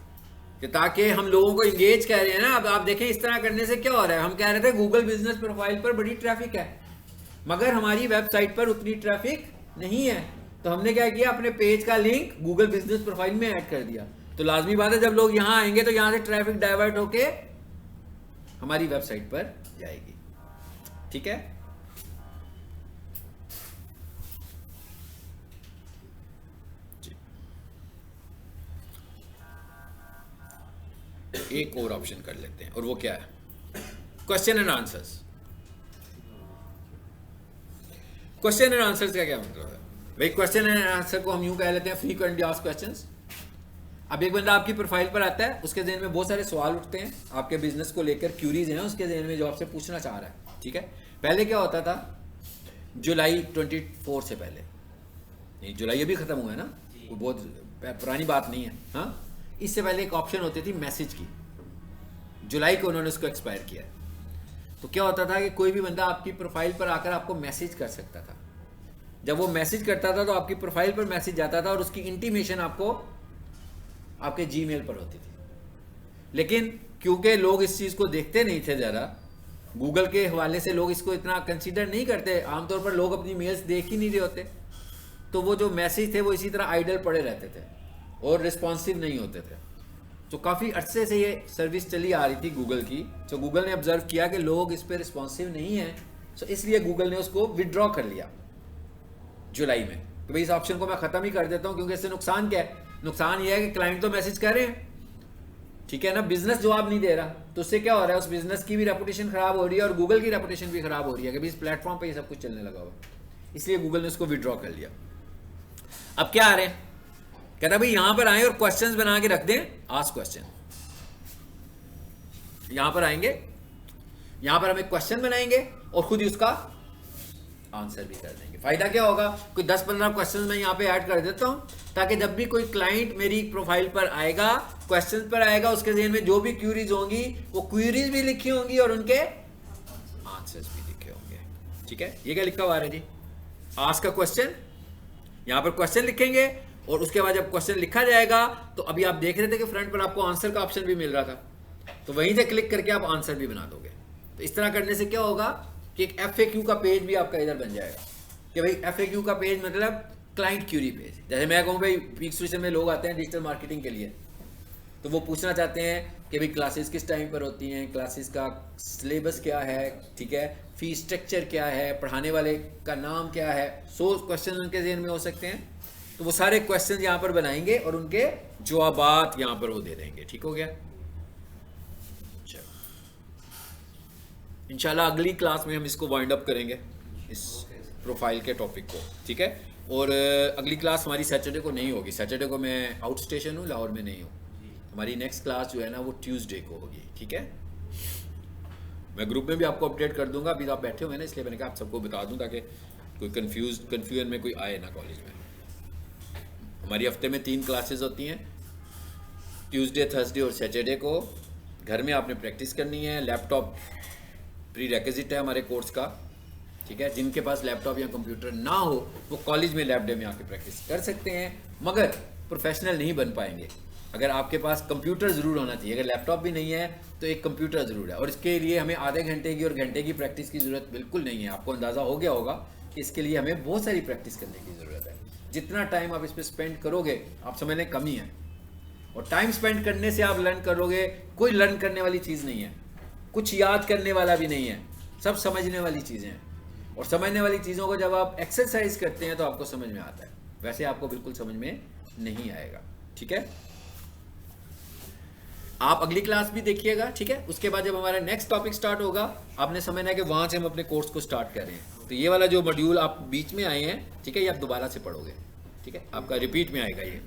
कि ताकि हम लोगों को इंगेज कर रहे हैं ना। अब आप देखें इस तरह करने से क्या हो रहा है, हम कह रहे थे गूगल बिजनेस प्रोफाइल पर बड़ी ट्रैफिक है, मगर हमारी वेबसाइट पर उतनी ट्रैफिक नहीं है, तो हमने क्या किया, अपने पेज का लिंक गूगल बिजनेस प्रोफाइल में ऐड कर दिया। तो लाजमी बात है जब लोग यहाँ आएंगे तो यहाँ से ट्रैफिक डाइवर्ट होके हमारी वेबसाइट पर जाएगी। ठीक है, एक और ऑप्शन कर लेते हैं, और वो क्या है, question and answers. Question and answers का क्या मतलब है भाई? क्वेश्चन एंड आंसर को हम यूं कह लेते हैं फ्रीक्वेंटली आस्क्ड क्वेश्चंस। अब एक बंदा आपकी प्रोफाइल पर आता है, उसके ज़हन में बहुत सारे सवाल उठते हैं, आपके बिजनेस को लेकर क्यूरीज हैं उसके ज़हन में जो आपसे पूछना चाह रहा है। ठीक है, पहले क्या होता था, जुलाई 24 से पहले, नहीं जुलाई अभी खत्म हुआ है ना, कोई बहुत पुरानी बात नहीं है। हाँ, इससे पहले एक ऑप्शन होती थी मैसेज की, जुलाई को उन्होंने उसको एक्सपायर किया। तो क्या होता था कि कोई भी बंदा आपकी प्रोफाइल पर आकर आपको मैसेज कर सकता था। जब वो मैसेज करता था तो आपकी प्रोफाइल पर मैसेज जाता था, और उसकी इंटीमेशन आपको आपके जीमेल पर होती थी। लेकिन क्योंकि लोग इस चीज़ को देखते नहीं थे, ज़्यादा गूगल के हवाले से लोग इसको इतना कंसीडर नहीं करते, आमतौर पर लोग अपनी मेल्स देख ही नहीं रहे होते, तो वो जो मैसेज थे वो इसी तरह आइडल पड़े रहते थे और रिस्पॉन्सिव नहीं होते थे। तो काफ़ी अरसे से ये सर्विस चली आ रही थी गूगल की। तो गूगल ने ऑब्जर्व किया कि लोग इस पर रिस्पॉन्सिव नहीं हैं, तो इसलिए गूगल ने उसको विड्रॉ कर लिया जुलाई में। तो भाई इस ऑप्शन को मैं ख़त्म ही कर देता हूँ, क्योंकि इससे नुकसान क्या है? नुकसान ये है कि क्लाइंट तो मैसेज कर रहे हैं, ठीक है ना, बिजनेस जवाब नहीं दे रहा, तो उससे क्या हो रहा है, उस बिजनेस की भी रेपुटेशन खराब हो रही है और गूगल की रेपुटेशन भी खराब हो रही है कि भाई इस प्लेटफॉर्म पे ये सब कुछ चलने लगा हुआ। इसलिए गूगल ने उसको विड्रॉ कर लिया। अब क्या आ रहे हैं, कहता भाई यहां पर आए और क्वेश्चंस बना के रख दें, आस्क क्वेश्चन। यहां पर आएंगे, यहां पर हम एक क्वेश्चन बनाएंगे और खुद ही उसका आंसर भी कर देंगे। फायदा क्या होगा, कोई 10-15 क्वेश्चन मैं यहाँ पे ऐड कर देता हूँ, ताकि जब भी कोई क्लाइंट मेरी प्रोफाइल पर आएगा, क्वेश्चन पर आएगा, उसके ज़हन में जो भी क्यूरीज होंगी वो क्यूरीज भी लिखी होंगी और उनके आंसर्स भी लिखे होंगे। ठीक है, ये क्या लिखा हुआ है जी, आस्क का क्वेश्चन। यहाँ पर क्वेश्चन लिखेंगे और उसके बाद जब क्वेश्चन लिखा जाएगा तो अभी आप देख रहे थे कि फ्रंट पर आपको आंसर का ऑप्शन भी मिल रहा था, तो वहीं से क्लिक करके आप आंसर भी बना दोगे। तो इस तरह करने से क्या होगा कि एक FAQ का पेज भी आपका इधर बन जाएगा कि भाई FAQ का पेज मतलब क्लाइंट क्यूरी पेज। जैसे मैं कहूँ भाई पीक स्टेशन में लोग आते हैं डिजिटल मार्केटिंग के लिए, तो वो पूछना चाहते हैं कि भाई क्लासेस किस टाइम पर होती हैं, क्लासेस का सिलेबस क्या है, ठीक है, फीस स्ट्रक्चर क्या है, पढ़ाने वाले का नाम क्या है। 100 क्वेश्चन उनके ज़हन में हो सकते हैं, तो वो सारे क्वेश्चन यहाँ पर बनाएंगे और उनके जवाबात यहाँ पर वो दे देंगे। ठीक हो गया, इंशाल्लाह अगली क्लास में हम इसको वाइंड अप करेंगे, इस प्रोफाइल के टॉपिक को। ठीक है, और अगली क्लास हमारी सैटरडे को नहीं होगी, सैटरडे को मैं आउट स्टेशन हूँ, लाहौर में नहीं हूँ। हमारी नेक्स्ट क्लास जो है ना वो ट्यूसडे को होगी। ठीक है, मैं ग्रुप में भी आपको अपडेट कर दूंगा, अभी आप बैठे हुए ना इसलिए मैंने कहा आप सबको बता दूं ताकि कोई कन्फ्यूजन में कोई आए ना कॉलेज में। हमारी हफ्ते में 3 क्लासेस होती हैं, ट्यूसडे, थर्सडे और सैटरडे को घर में आपने प्रैक्टिस करनी है। लैपटॉप प्री रेक्विजिट है हमारे कोर्स का, ठीक है। जिनके पास लैपटॉप या कंप्यूटर ना हो वो कॉलेज में लैब डे में आके प्रैक्टिस कर सकते हैं, मगर प्रोफेशनल नहीं बन पाएंगे। अगर आपके पास कंप्यूटर ज़रूर होना चाहिए, अगर लैपटॉप भी नहीं है तो एक कंप्यूटर ज़रूर है। और इसके लिए हमें आधे घंटे की और घंटे की प्रैक्टिस की ज़रूरत बिल्कुल नहीं है। आपको अंदाज़ा हो गया होगा कि इसके लिए हमें बहुत सारी प्रैक्टिस करने की ज़रूरत है। जितना टाइम आप इस पर स्पेंड करोगे आप समझ लें कम ही है। और टाइम स्पेंड करने से आप लर्न करोगे, कोई लर्न करने वाली चीज़ नहीं है, कुछ याद करने वाला भी नहीं है, सब समझने वाली चीज़ें हैं। और समझने वाली चीज़ों को जब आप एक्सरसाइज करते हैं तो आपको समझ में आता है, वैसे आपको बिल्कुल समझ में नहीं आएगा, ठीक है। आप अगली क्लास भी देखिएगा, ठीक है। उसके बाद जब हमारा नेक्स्ट टॉपिक स्टार्ट होगा आपने समझना है कि वहाँ से हम अपने कोर्स को स्टार्ट कर रहे हैं। तो ये वाला जो मॉड्यूल आप बीच में आए हैं, ठीक है, ये आप दोबारा से पढ़ोगे, ठीक है, आपका रिपीट में आएगा ये।